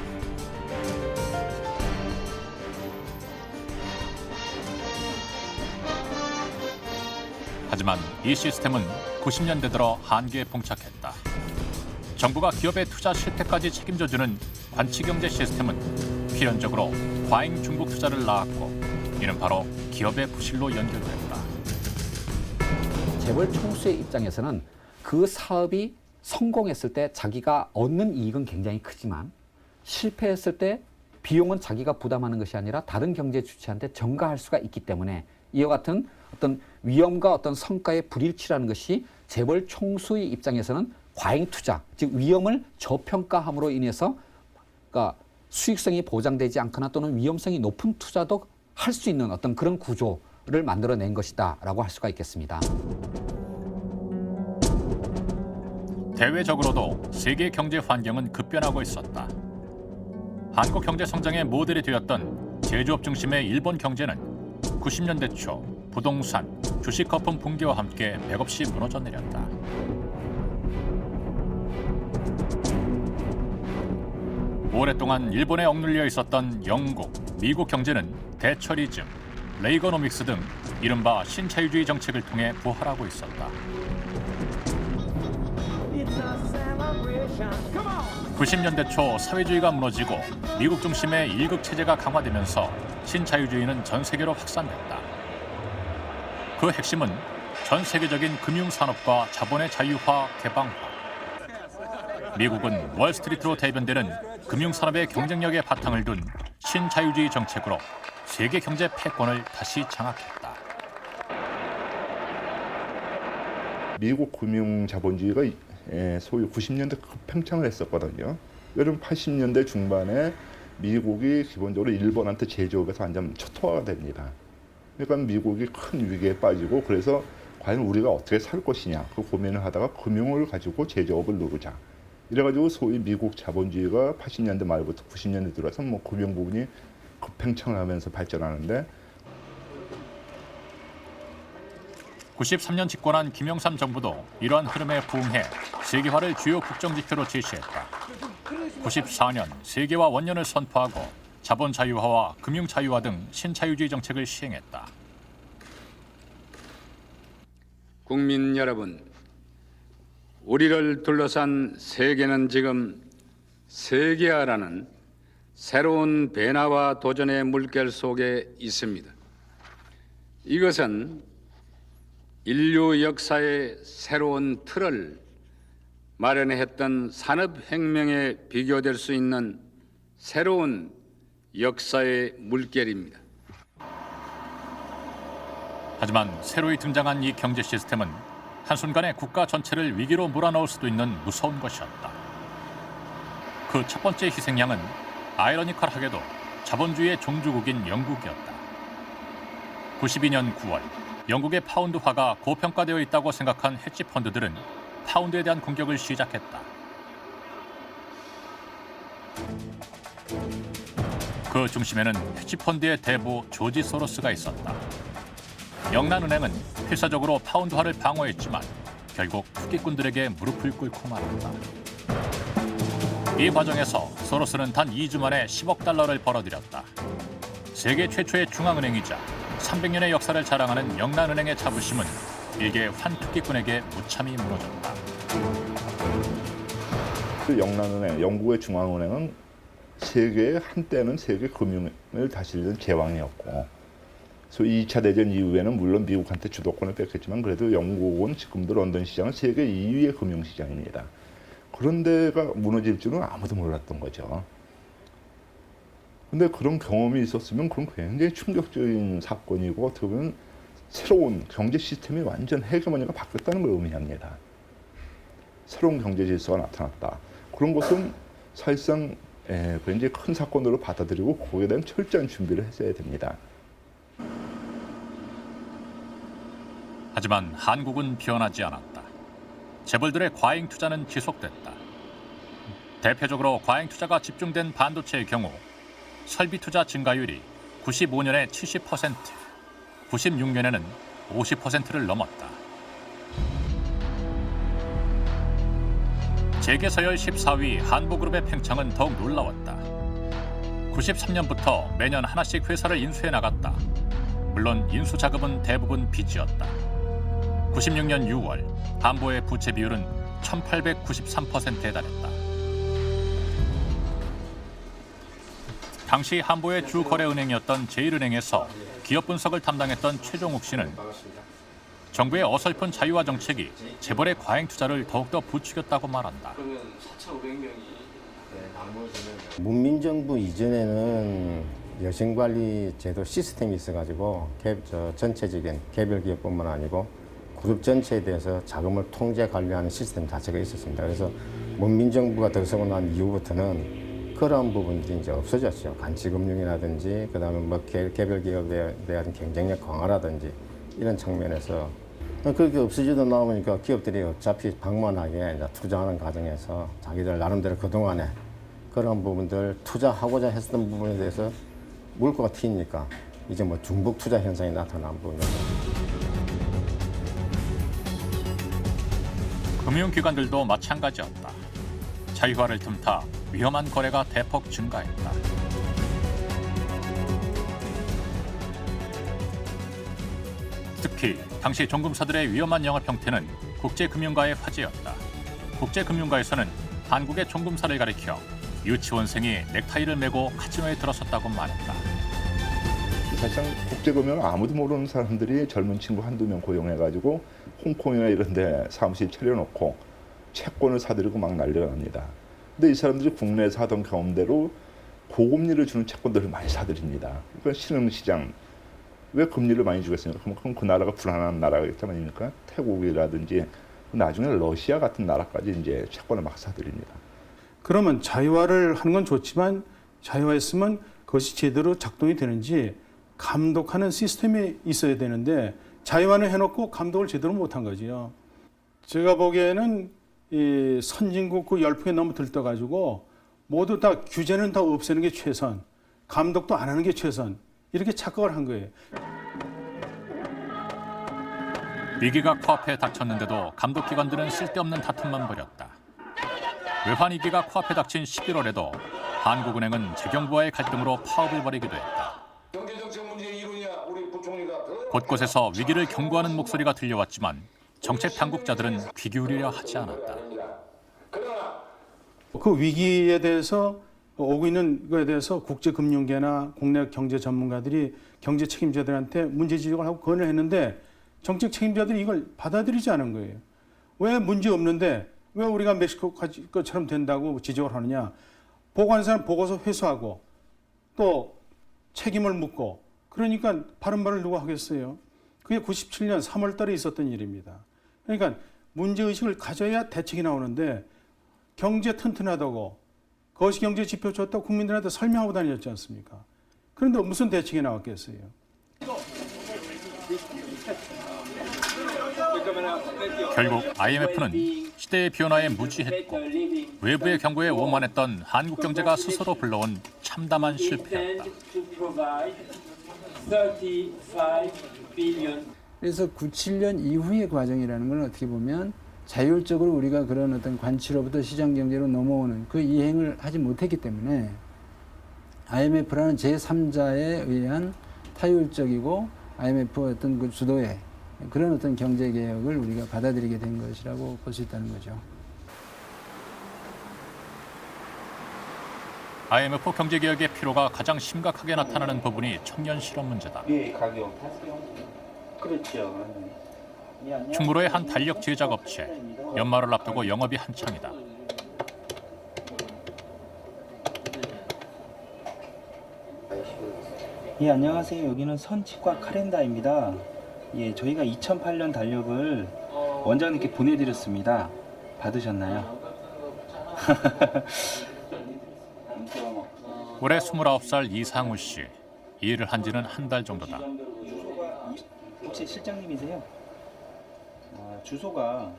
하지만 이 시스템은 90년대 들어 한계에 봉착했다. 정부가 기업의 투자 실패까지 책임져주는 관치경제 시스템은 필연적으로 과잉 중국 투자를 낳았고 이는 바로 기업의 부실로 연결됐다. 재벌 총수의 입장에서는 그 사업이 성공했을 때 자기가 얻는 이익은 굉장히 크지만 실패했을 때 비용은 자기가 부담하는 것이 아니라 다른 경제 주체한테 전가할 수가 있기 때문에 이와 같은 어떤 위험과 어떤 성과의 불일치라는 것이 재벌 총수의 입장에서는 과잉 투자, 즉 위험을 저평가함으로 인해서 그러니까 수익성이 보장되지 않거나 또는 위험성이 높은 투자도 할 수 있는 어떤 그런 구조를 만들어낸 것이다라고 할 수가 있겠습니다. 대외적으로도 세계 경제 환경은 급변하고 있었다. 한국 경제 성장의 모델이 되었던 제조업 중심의 일본 경제는 90년대 초 부동산, 주식 거품 붕괴와 함께 맥없이 무너져 내렸다. 오랫동안 일본에 억눌려 있었던 영국, 미국 경제는 대처리즘, 레이거노믹스 등 이른바 신자유주의 정책을 통해 부활하고 있었다. 90년대 초 사회주의가 무너지고 미국 중심의 일극 체제가 강화되면서 신자유주의는 전 세계로 확산됐다. 그 핵심은 전 세계적인 금융산업과 자본의 자유화, 개방화. 미국은 월스트리트로 대변되는 금융산업의 경쟁력에 바탕을 둔 신자유주의 정책으로 세계 경제 패권을 다시 장악했다. 미국 금융 자본주의가 소위 90년대 팽창을 했었거든요. 요즘 80년대 중반에 미국이 기본적으로 일본한테 제조업에서 완전 초토화가 됩니다. 그러니까 미국이 큰 위기에 빠지고 그래서 과연 우리가 어떻게 살 것이냐 그 고민을 하다가 금융을 가지고 제조업을 누르자. 이래가지고 소위 미국 자본주의가 80년대 말부터 90년대 들어서 뭐 금융 부분이 급팽창을 하면서 발전하는데 93년 집권한 김영삼 정부도 이러한 흐름에 부응해 세계화를 주요 국정지표로 제시했다. 94년 세계화 원년을 선포하고 자본 자유화와 금융 자유화 등 신자유주의 정책을 시행했다. 국민 여러분, 우리를 둘러싼 세계는 지금 세계화라는 새로운 변화와 도전의 물결 속에 있습니다. 이것은 인류 역사의 새로운 틀을 마련했던 산업혁명에 비교될 수 있는 새로운 역사의 물결입니다. 하지만 새로이 등장한 이 경제 시스템은 한순간에 국가 전체를 위기로 몰아넣을 수도 있는 무서운 것이었다. 그 첫 번째 희생양은 아이러니컬하게도 자본주의의 종주국인 영국이었다. 92년 9월 영국의 파운드화가 고평가되어 있다고 생각한 헤지 펀드들은 파운드에 대한 공격을 시작했다. 그 중심에는 헤지 펀드의 대부 조지 소로스가 있었다. 영란은행은 필사적으로 파운드화를 방어했지만 결국 투기꾼들에게 무릎을 꿇고 말았다. 이 과정에서 소로스는 단 2주 만에 10억 달러를 벌어들였다. 세계 최초의 중앙은행이자 300년의 역사를 자랑하는 영란은행의 자부심은 일개 환투기꾼에게 무참히 무너졌다. 영란은행, 영국의 중앙은행은 한때는 세계 금융을 다스리던 제왕이었고, 소위 2차 대전 이후에는 물론 미국한테 주도권을 뺏겼지만 그래도 영국은 지금도 런던 시장은 세계 2위의 금융시장입니다. 그런 데가 무너질 줄은 아무도 몰랐던 거죠. 근데 그런 경험이 있었으면 그건 굉장히 충격적인 사건이고 어떻게 보면 새로운 경제 시스템이 완전 헤게모니가 바뀌었다는 걸 의미합니다. 새로운 경제 질서가 나타났다. 그런 것은 사실상 굉장히 큰 사건으로 받아들이고 거기에 대한 철저한 준비를 했어야 됩니다. 하지만 한국은 변하지 않았다. 재벌들의 과잉 투자는 지속됐다. 대표적으로 과잉 투자가 집중된 반도체의 경우 설비 투자 증가율이 95년에 70%, 96년에는 50%를 넘었다. 재계서열 14위 한보그룹의 팽창은 더욱 놀라웠다. 93년부터 매년 하나씩 회사를 인수해 나갔다. 물론 인수 자금은 대부분 빚이었다. 96년 6월 한보의 부채 비율은 1893%에 달했다. 당시 한보의 주 거래은행이었던 제일은행에서 기업 분석을 담당했던 최종욱 씨는 정부의 어설픈 자유화 정책이 재벌의 과잉 투자를 더욱더 부추겼다고 말한다. 문민정부 이전에는 여신관리 제도 시스템이 있어가지고 전체적인 개별 기업뿐만 아니고 그룹 전체에 대해서 자금을 통제 관리하는 시스템 자체가 있었습니다. 그래서 문민정부가 들어서고 난 이후부터는 그런 부분들이 이제 없어졌죠. 간치금융이라든지 그다음에 뭐 개별 기업에 대한 경쟁력 강화라든지 이런 측면에서 그렇게 없어지다 나오니까 기업들이 어차피 방만하게 이제 투자하는 과정에서 자기들 나름대로 그동안에 그런 부분들 투자하고자 했던 부분에 대해서 물꼬가 튀니까 이제 뭐 중복 투자 현상이 나타난 부분이죠. 금융기관들도 마찬가지였다. 자유화를 틈타 위험한 거래가 대폭 증가했다. 특히 당시 종금사들의 위험한 영업 형태는 국제금융가의 화제였다. 국제금융가에서는 한국의 종금사를 가리켜 유치원생이 넥타이를 메고 카지노에 들어섰다고 말했다. 사실상 국제금융은 아무도 모르는 사람들이 젊은 친구 한두 명 고용해가지고 홍콩이나 이런 데 사무실 차려놓고 채권을 사들이고 막 난리가 납니다. 근데 이 사람들이 국내에서 하던 경험대로 고금리를 주는 채권들을 많이 사들입니다. 그러니까 신흥시장, 왜 금리를 많이 주겠습니까? 그럼 그 나라가 불안한 나라겠죠 아닙니까? 태국이라든지 나중에 러시아 같은 나라까지 이제 채권을 막 사들입니다. 그러면 자유화를 하는 건 좋지만 자유화했으면 그것이 제대로 작동이 되는지 감독하는 시스템이 있어야 되는데 자유화는 해놓고 감독을 제대로 못한 거지요. 제가 보기에는 이 선진국 그 열풍에 너무 들떠가지고 모두 다 규제는 다 없애는 게 최선, 감독도 안 하는 게 최선, 이렇게 착각을 한 거예요. 위기가 코앞에 닥쳤는데도 감독기관들은 쓸데없는 다툼만 벌였다. 외환위기가 코앞에 닥친 11월에도 한국은행은 재경부와의 갈등으로 파업을 벌이기도 했다. 곳곳에서 위기를 경고하는 목소리가 들려왔지만 정책 당국자들은 귀 기울이려 하지 않았다. 그 위기에 대해서 오고 있는 거에 대해서 국제금융계나 국내 경제 전문가들이 경제 책임자들한테 문제 지적을 하고 건의를 했는데 정책 책임자들이 이걸 받아들이지 않은 거예요. 왜 문제 없는데 왜 우리가 멕시코 것처럼 된다고 지적을 하느냐. 보고한 사람 보고서 회수하고 또 책임을 묻고 그러니까 바른말을 누가 하겠어요. 그게 97년 3월 달에 있었던 일입니다. 그러니까 문제의식을 가져야 대책이 나오는데 경제 튼튼하다고 거시경제 지표 줬다고 국민들한테 설명하고 다녔지 않습니까? 그런데 무슨 대책이 나왔겠어요? 결국 IMF는 시대의 변화에 무지했고 외부의 경고에 오만했던 한국 경제가 스스로 불러온 참담한 실패였다. 그래서 97년 이후의 과정이라는 건 어떻게 보면 자율적으로 우리가 그런 어떤 관치로부터 시장 경제로 넘어오는 그 이행을 하지 못했기 때문에 IMF라는 제3자에 의한 타율적이고 IMF 어떤 그 주도의 그런 어떤 경제 개혁을 우리가 받아들이게 된 것이라고 볼 수 있다는 거죠. IMF 경제 개혁의 필요가 가장 심각하게 나타나는 부분이 청년 실업 문제다. 예, 가격 탔어요. 그렇죠. 충무로의 한 달력 제작 업체. 연말을 앞두고 영업이 한창이다. 예, 안녕하세요. 여기는 선치과 카렌다입니다. 예, 저희가 2008년 달력을 원장님께 보내드렸습니다. 받으셨나요? 올해 29살 이상우 씨. 이 일을 한 지는 한 달 정도다. 혹시 실장님이세요? 주소가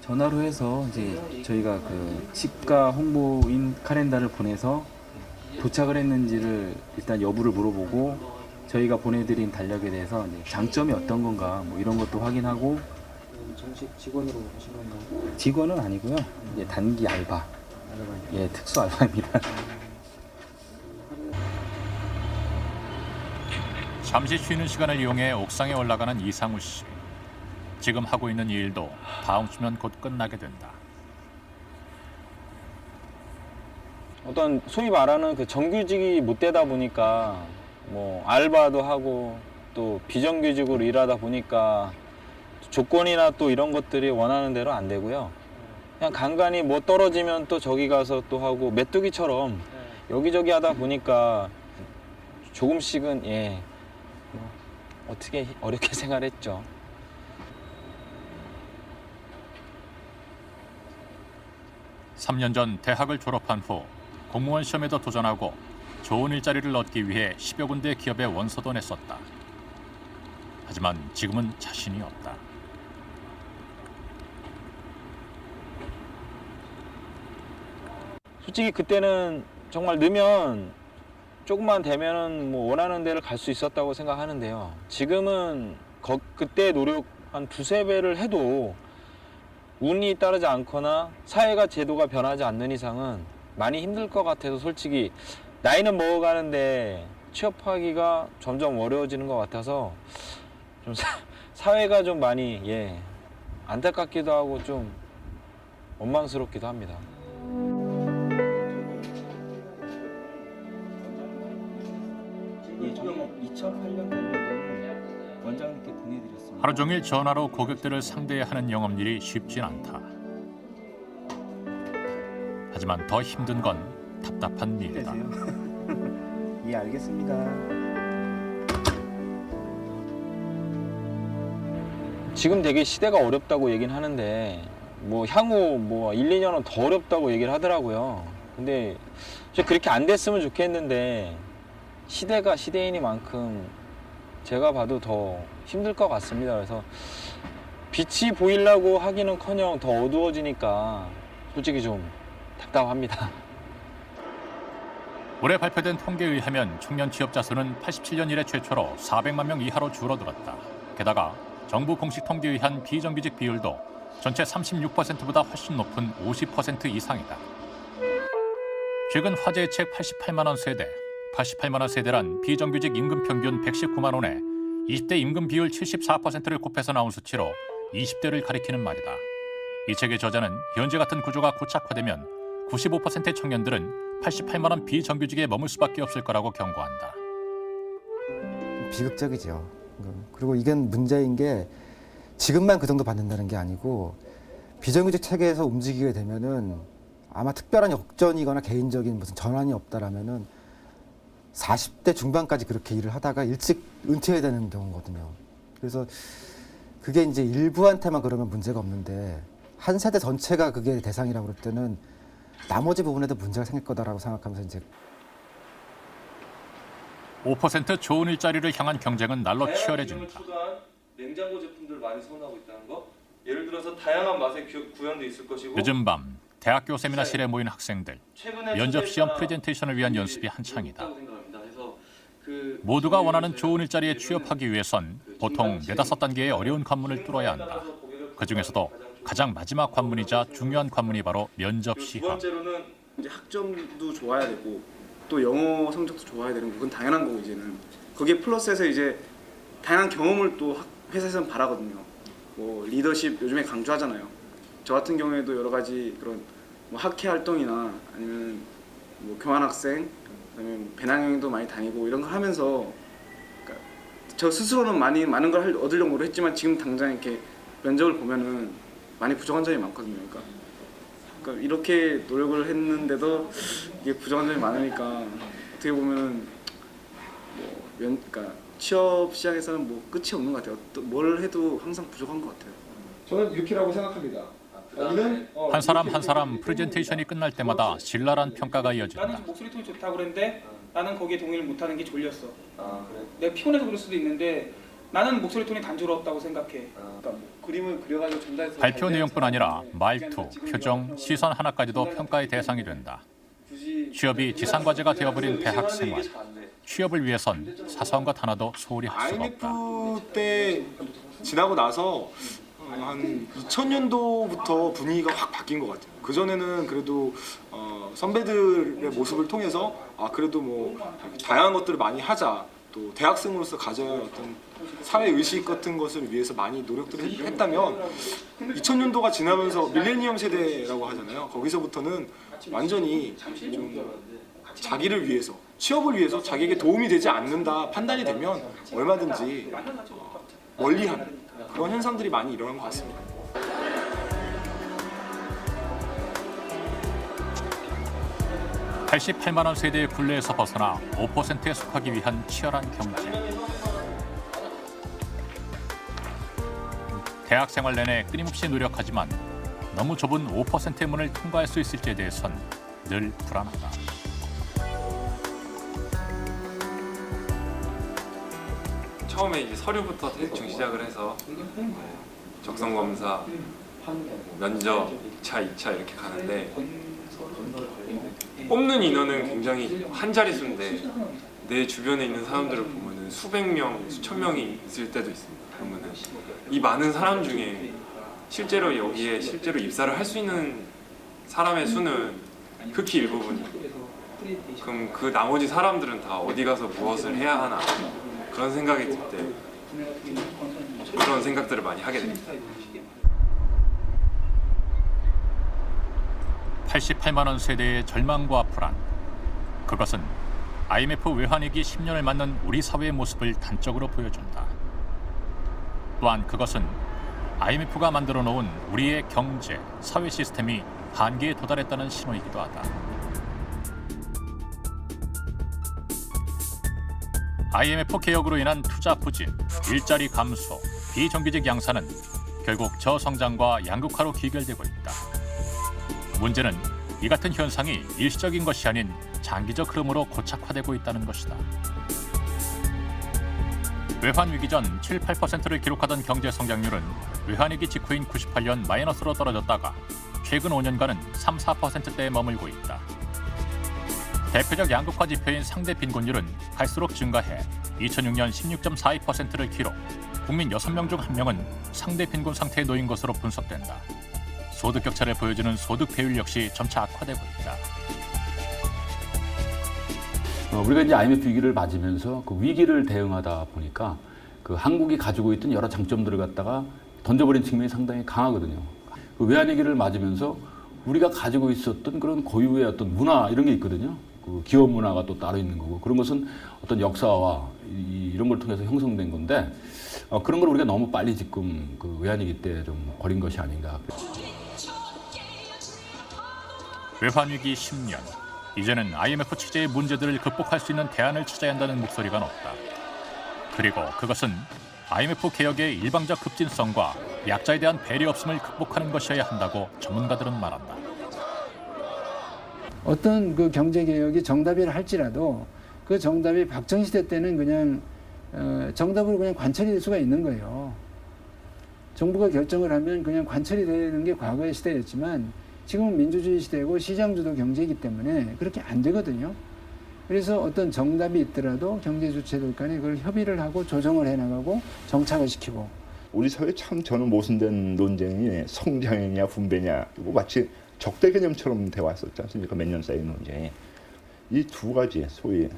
전화로 해서 이제 저희가 그 치과 홍보인 카렌다를 보내서 도착을 했는지를 일단 여부를 물어보고 저희가 보내드린 달력에 대해서 이제 장점이 어떤 건가 뭐 이런 것도 확인하고. 정식 직원으로 오신 건가요? 직원은 아니고요. 이제 단기 알바. 예, 특수 알바입니다. 잠시 쉬는 시간을 이용해 옥상에 올라가는 이상우 씨. 지금 하고 있는 이 일도 다음 주면 곧 끝나게 된다. 어떤 소위 말하는 그 정규직이 못 되다 보니까 뭐 알바도 하고 또 비정규직으로 일하다 보니까 조건이나 또 이런 것들이 원하는 대로 안 되고요. 그냥 간간히 뭐 떨어지면 또 저기 가서 또 하고 메뚜기처럼 여기저기 하다 보니까 조금씩은 뭐 어떻게 어렵게 생활했죠. (3년) 전 대학을 졸업한 후 공무원 시험에도 도전하고 좋은 일자리를 얻기 위해 10여 군데 기업에 원서도 냈었다. 하지만 지금은 자신이 없다. 솔직히 그때는 정말 넣으면 조금만 되면은 뭐 원하는 데를 갈 수 있었다고 생각하는데요. 지금은 그때 노력 한 2~3배를 해도 운이 따르지 않거나 사회가 제도가 변하지 않는 이상은 많이 힘들 것 같아서 솔직히 나이는 먹어가는데 취업하기가 점점 어려워지는 것 같아서 좀 사회가 좀 많이 안타깝기도 하고 좀 원망스럽기도 합니다. 예, 저희가 2008년 달력을 원장님께 보내드렸습니다. 하루 종일 전화로 고객들을 상대해야 하는 영업일이 쉽진 않다. 하지만 더 힘든 건 답답한 일이다. 예, 알겠습니다. 지금 되게 시대가 어렵다고 얘기는 하는데 뭐 향후 뭐 1~2년은 더 어렵다고 얘기를 하더라고요. 근데 그렇게 안 됐으면 좋겠는데 시대가 시대이니만큼 제가 봐도 더 힘들 것 같습니다. 그래서 빛이 보이려고 하기는커녕 더 어두워지니까 솔직히 좀 답답합니다. 올해 발표된 통계에 의하면 청년 취업자 수는 87년 이래 최초로 400만 명 이하로 줄어들었다. 게다가 정부 공식 통계에 의한 비정규직 비율도 전체 36%보다 훨씬 높은 50% 이상이다. 최근 화제의 책 88만 원 세대. 88만 원 세대란 비정규직 임금 평균 119만 원에 20대 임금 비율 74%를 곱해서 나온 수치로 20대를 가리키는 말이다. 이 책의 저자는 현재 같은 구조가 고착화되면 95%의 청년들은 88만 원 비정규직에 머물 수밖에 없을 거라고 경고한다. 비극적이죠. 그리고 이건 문제인 게 지금만 그 정도 받는다는 게 아니고 비정규직 체계에서 움직이게 되면은 아마 특별한 역전이거나 개인적인 무슨 전환이 없다라면은 40대 중반까지 그렇게 일을 하다가 일찍 은퇴해야 되는 경우거든요. 그래서 그게 이제 일부한테만 그러면 문제가 없는데 한 세대 전체가 그게 대상이라고 그럴 때는 나머지 부분에도 문제가 생길 거다라고 생각하면서 이제 5% 좋은 일자리를 향한 경쟁은 날로 치열해진다. 추가한 냉장고 제품들 많이 선호하고 있다는 거. 예를 들어서 다양한 맛의 구현도 있을 것이고. 늦은 밤 대학교 세미나실에 모인 학생들. 면접 시험 프레젠테이션을 위한 연습이 한창이다. 모두가 원하는 좋은 일자리에 취업하기 위해선 보통 4-5단계의 어려운 관문을 뚫어야 한다. 그중에서도 가장 마지막 관문이자 중요한 관문이 바로 면접 두 시험. 번째로는 이제 학점도 좋아야 되고 또 영어 성적도 좋아야 되는 거 그건 당연한 거고 이제는 거기에 플러스해서 이제 다양한 경험을 또 회사에서는 바라거든요. 뭐 리더십 요즘에 강조하잖아요. 저 같은 경우에도 여러 가지 그런 뭐 학회 활동이나 아니면 뭐 교환학생, 그다음에 뭐 배낭여행도 많이 다니고 이런 거 하면서 그러니까 저 스스로는 많은 걸 얻으려고 노력했지만 지금 당장 이렇게 면접을 보면은 많이 부족한 점이 많거든요. 그러니까 이렇게 노력을 했는데도 이게 부족한 점이 많으니까 어떻게 보면은 그러니까 취업 시장에서는 뭐 끝이 없는 것 같아요. 또 뭘 해도 항상 부족한 것 같아요. 저는 이렇게라고 생각합니다. 한 사람 한 사람 프레젠테이션이 끝날 때마다 신랄한 평가가 이어진다. 나는 목소리 톤이 좋다고 그랬는데 나는 거기에 동의를 못하는 게 졸렸어. 내가 피곤해서 그럴 수도 있는데 나는 목소리 톤이 단조롭다고 생각해. 그러니까 뭐 그림을 그려가지고 전달해서 발표 내용뿐 아니라 말투, 표정, 시선 하나까지도 평가의 대상이 된다. 취업이 지상과제가 되어버린 대학 생활. 취업을 위해선 사소한 것 하나도 소홀히 할 수가 없다. IMF 때 지나고 나서 한 2000년도부터 분위기가 확 바뀐 것 같아요. 그 전에는 그래도 선배들의 모습을 통해서 그래도 뭐 다양한 것들을 많이 하자. 또 대학생으로서 가져야 할 어떤 사회 의식 같은 것을 위해서 많이 노력들을 했다면 2000년도가 지나면서 밀레니엄 세대라고 하잖아요. 거기서부터는 완전히 좀 자기를 위해서 취업을 위해서 자기에게 도움이 되지 않는다 판단이 되면 얼마든지 멀리하는 그런 현상들이 많이 일어난 것 같습니다. (88만 원) 세대의 굴레에서 벗어나 5%에 속하기 위한 치열한 경쟁. 대학 생활 내내 끊임없이 노력하지만 너무 좁은 5%의 문을 통과할 수 있을지에 대해선 늘 불안하다. 처음에 이제 서류부터 대충 시작을 해서 적성 검사, 면접 2차, 2차 이렇게 가는데 뽑는 인원은 굉장히 한 자릿수인데 내 주변에 있는 사람들을 보면은 수백 명, 수천 명이 있을 때도 있습니다. 그러면은 이 많은 사람 중에 실제로 여기에 실제로 입사를 할 수 있는 사람의 수는 극히 일부분이고 그럼 그 나머지 사람들은 다 어디 가서 무엇을 해야 하나 그런 생각이 들 때 그런 생각들을 많이 하게 됩니다. 88만 원 세대의 절망과 불안. 그것은 IMF 외환위기 10년을 맞는 우리 사회의 모습을 단적으로 보여준다. 또한 그것은 IMF가 만들어 놓은 우리의 경제, 사회 시스템이 한계에 도달했다는 신호이기도 하다. IMF 개혁으로 인한 투자 부진, 일자리 감소, 비정규직 양산은 결국 저성장과 양극화로 귀결되고 있다. 문제는 이 같은 현상이 일시적인 것이 아닌 장기적 흐름으로 고착화되고 있다는 것이다. 외환위기 전 7, 8%를 기록하던 경제 성장률은 외환위기 직후인 98년 마이너스로 떨어졌다가 최근 5년간은 3, 4%대에 머물고 있다. 대표적 양극화 지표인 상대 빈곤율은 갈수록 증가해 2006년 16.42%를 기록, 국민 6명 중 1명은 상대 빈곤 상태에 놓인 것으로 분석된다. 소득 격차를 보여주는 소득 배율 역시 점차 악화되고 있다. 우리가 이제 IMF 위기를 맞으면서 그 위기를 대응하다 보니까 그 한국이 가지고 있던 여러 장점들을 갖다가 던져버린 측면이 상당히 강하거든요. 그 외환위기를 맞으면서 우리가 가지고 있었던 그런 고유의 어떤 문화 이런 게 있거든요. 그 기업 문화가 또 따로 있는 거고 그런 것은 어떤 역사와 이런 걸 통해서 형성된 건데 그런 걸 우리가 너무 빨리 지금 그 외환위기 때 좀 버린 것이 아닌가. 외환위기 10년. 이제는 IMF 체제의 문제들을 극복할 수 있는 대안을 찾아야 한다는 목소리가 높다. 그리고 그것은 IMF 개혁의 일방적 급진성과 약자에 대한 배려 없음을 극복하는 것이어야 한다고 전문가들은 말한다. 어떤 그 경제 개혁이 정답이라 할지라도 그 정답이 박정희 시대 때는 그냥 정답으로 그냥 관철이 될 수가 있는 거예요. 정부가 결정을 하면 그냥 관철이 되는 게 과거의 시대였지만 지금은 민주주의 시대고 시장주도 경제이기 때문에 그렇게 안 되거든요. 그래서 어떤 정답이 있더라도 경제 주체들 간에 그걸 협의를 하고 조정을 해나가고 정착을 시키고. 우리 사회 참 저는 모순된 논쟁이 성장이냐 분배냐 이거 마치 적대 개념처럼 돼 왔었지 않습니까? 몇 년 쌓인 논쟁이. 이 두 가지 소위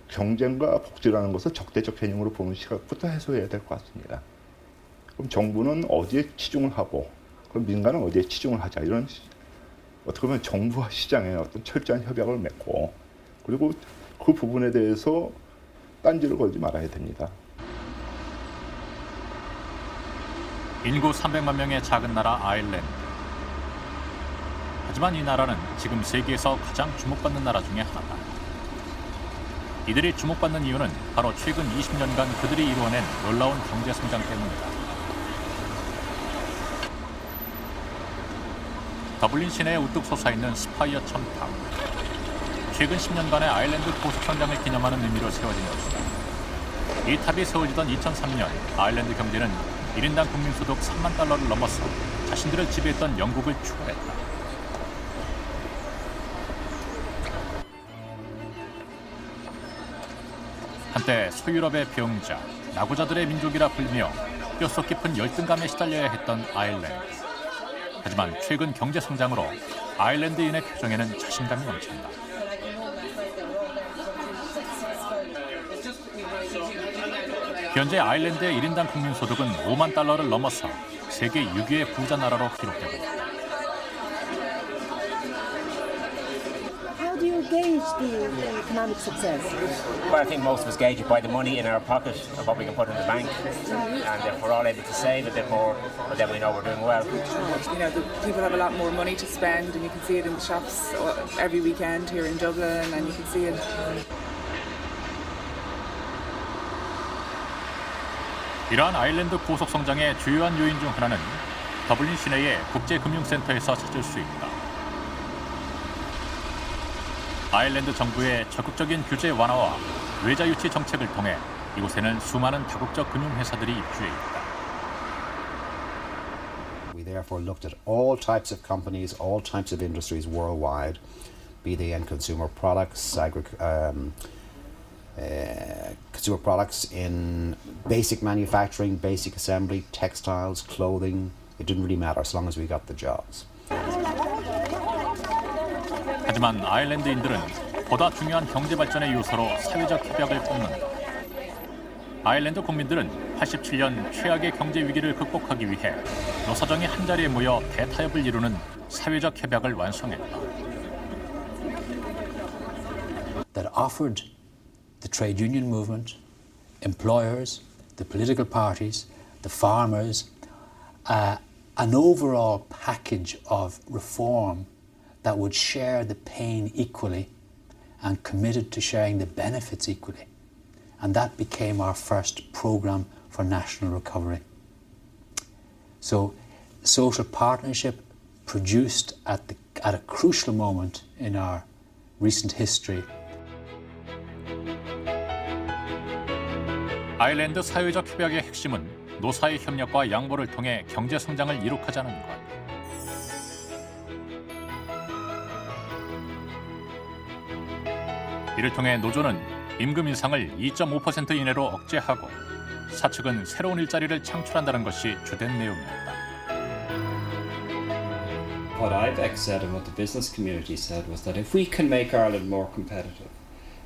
경쟁과 복지라는 것을 적대적 개념으로 보는 시각부터 해소해야 될 것 같습니다. 그럼 정부는 어디에 치중을 하고 그럼 민간은 어디에 치중을 하자 이런 어떻게 보면 정부와 시장의 어떤 철저한 협약을 맺고 그리고 그 부분에 대해서 딴지를 걸지 말아야 됩니다. 인구 300만 명의 작은 나라 아일랜드. 하지만 이 나라는 지금 세계에서 가장 주목받는 나라 중에 하나다. 이들이 주목받는 이유는 바로 최근 20년간 그들이 이루어낸 놀라운 경제 성장 때문이다. 더블린 시내에 우뚝 솟아있는 스파이어 첨탑. 최근 10년간의 아일랜드 고속 성장을 기념하는 의미로 세워진 것이다. 이 탑이 세워지던 2003년 아일랜드 경제는 1인당 국민소득 3만 달러를 넘어서 자신들을 지배했던 영국을 추월했다. 한때 소유럽의 병자, 나고자들의 민족이라 불리며 뼛속 깊은 열등감에 시달려야 했던 아일랜드. 하지만 최근 경제 성장으로 아일랜드인의 표정에는 자신감이 넘친다. 현재 아일랜드의 1인당 국민소득은 5만 달러를 넘어서 세계 6위의 부자 나라로 기록되고 있다. How do you gauge the economic success? Well, I think most of us gauge it by the money in our pocket of what we can put in the bank, and if we're all able to save a bit more, well, then we know we're doing well. You know, the people have a lot more money to spend, and you can see it in the shops every weekend here in Dublin, and you can see it. 이러한 아일랜드 고속 성장의 주요한 요인 중 하나는 더블린 시내의 국제금융센터에서 찾을 수 있다. 아일랜드 정부의 적극적인 규제 완화와 외자 유치 정책을 통해 이곳에는 수많은 다국적 금융회사들이 입주해 있다. We therefore looked at all types of companies, all types of industries worldwide, be they in consumer products, consumer products in basic manufacturing, basic assembly, textiles, clothing. It didn't really matter as long as we got the jobs. 하지만 아일랜드인들은 보다 중요한 경제 발전의 요소로 사회적 협약을 꼽는다. 아일랜드 국민들은 87년 최악의 경제 위기를 극복하기 위해 노사정이 한자리에 모여 대타협을 이루는 사회적 협약을 완성했다. That offered the trade union movement, employers, the political parties, the farmers, an overall package of reform that would share the pain equally and committed to sharing the benefits equally. And that became our first program for national recovery. So social partnership produced at a crucial moment in our recent history. 아일랜드 사회적 협약의 핵심은 노사의 협력과 양보를 통해 경제 성장을 이룩하자는 것. 이를 통해 노조는 임금 인상을 2.5% 이내로 억제하고 사측은 새로운 일자리를 창출한다는 것이 주된 내용이었다. What IBEX said and what the business community said was that if we can make Ireland more competitive,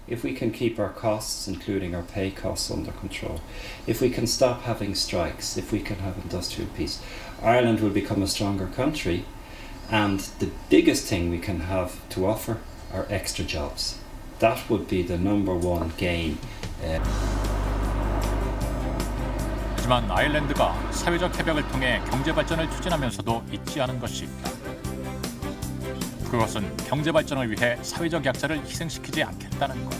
if we can keep our costs, including our pay costs, under control, if we can stop having strikes, if we can have industrial peace, Ireland will become a stronger country, and the biggest thing we can have to offer are extra jobs. That would be the number one gain. 하지만 아일랜드가 사회적 협약을 통해 경제 발전을 추진하면서도 잊지 않은 것이 있다. 그것은 경제 발전을 위해 사회적 약자를 희생시키지 않겠다는 것.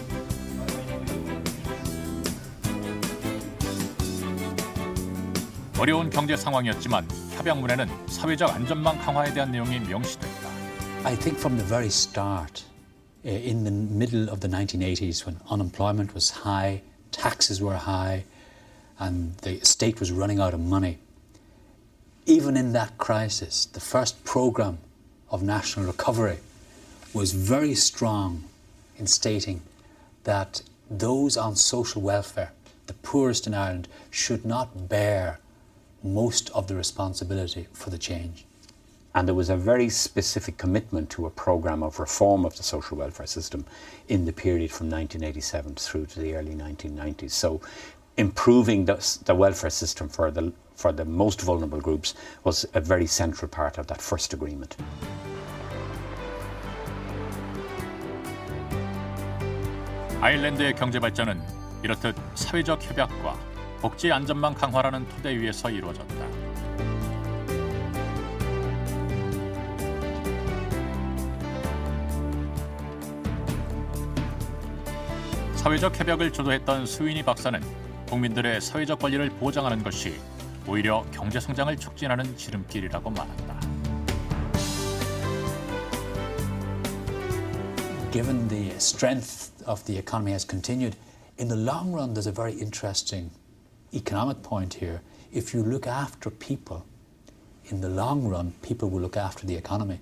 어려운 경제 상황이었지만 협약문에는 사회적 안전망 강화에 대한 내용이 명시됐다. I think from the very start, in the middle of the 1980s when unemployment was high, taxes were high, and the state was running out of money. Even in that crisis, the first programme of national recovery was very strong in stating that those on social welfare, the poorest in Ireland, should not bear most of the responsibility for the change. And there was a very specific commitment to a programme of reform of the social welfare system in the period from 1987 through to the early 1990s. So improving the welfare system for the most vulnerable groups was a very central part of that first agreement. 아일랜드의 경제 발전은 이렇듯 사회적 협약과 복지 안전망 강화라는 토대 위에서 이루어졌다. 사회적 협약을 주도했던 스위니 박사는 국민들의 사회적 권리를 보장하는 것이 오히려 경제 성장을 촉진하는 지름길이라고 말한다. Given the strength of the economy has continued, in the long run there's a very interesting economic point here. If you look after people, in the long run people will look after the economy.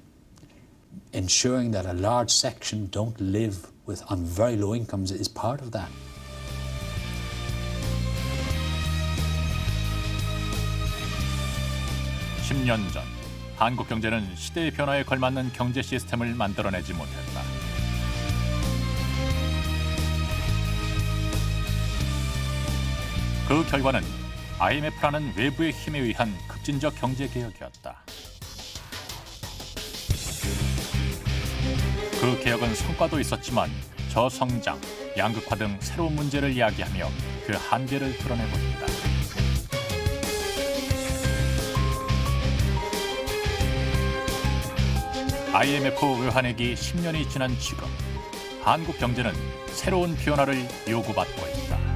Ensuring that a large section don't live on very low incomes is part of that. (10년) 전 한국 경제는 시대의 변화에 걸맞는 경제 시스템을 만들어내지 못했다. 그 결과는 IMF라는 외부의 힘에 의한 급진적 경제 개혁이었다. 그 개혁은 성과도 있었지만 저성장, 양극화 등 새로운 문제를 이야기하며 그 한계를 드러내고 있다. IMF 외환위기 10년이 지난 지금 한국 경제는 새로운 변화를 요구받고 있다.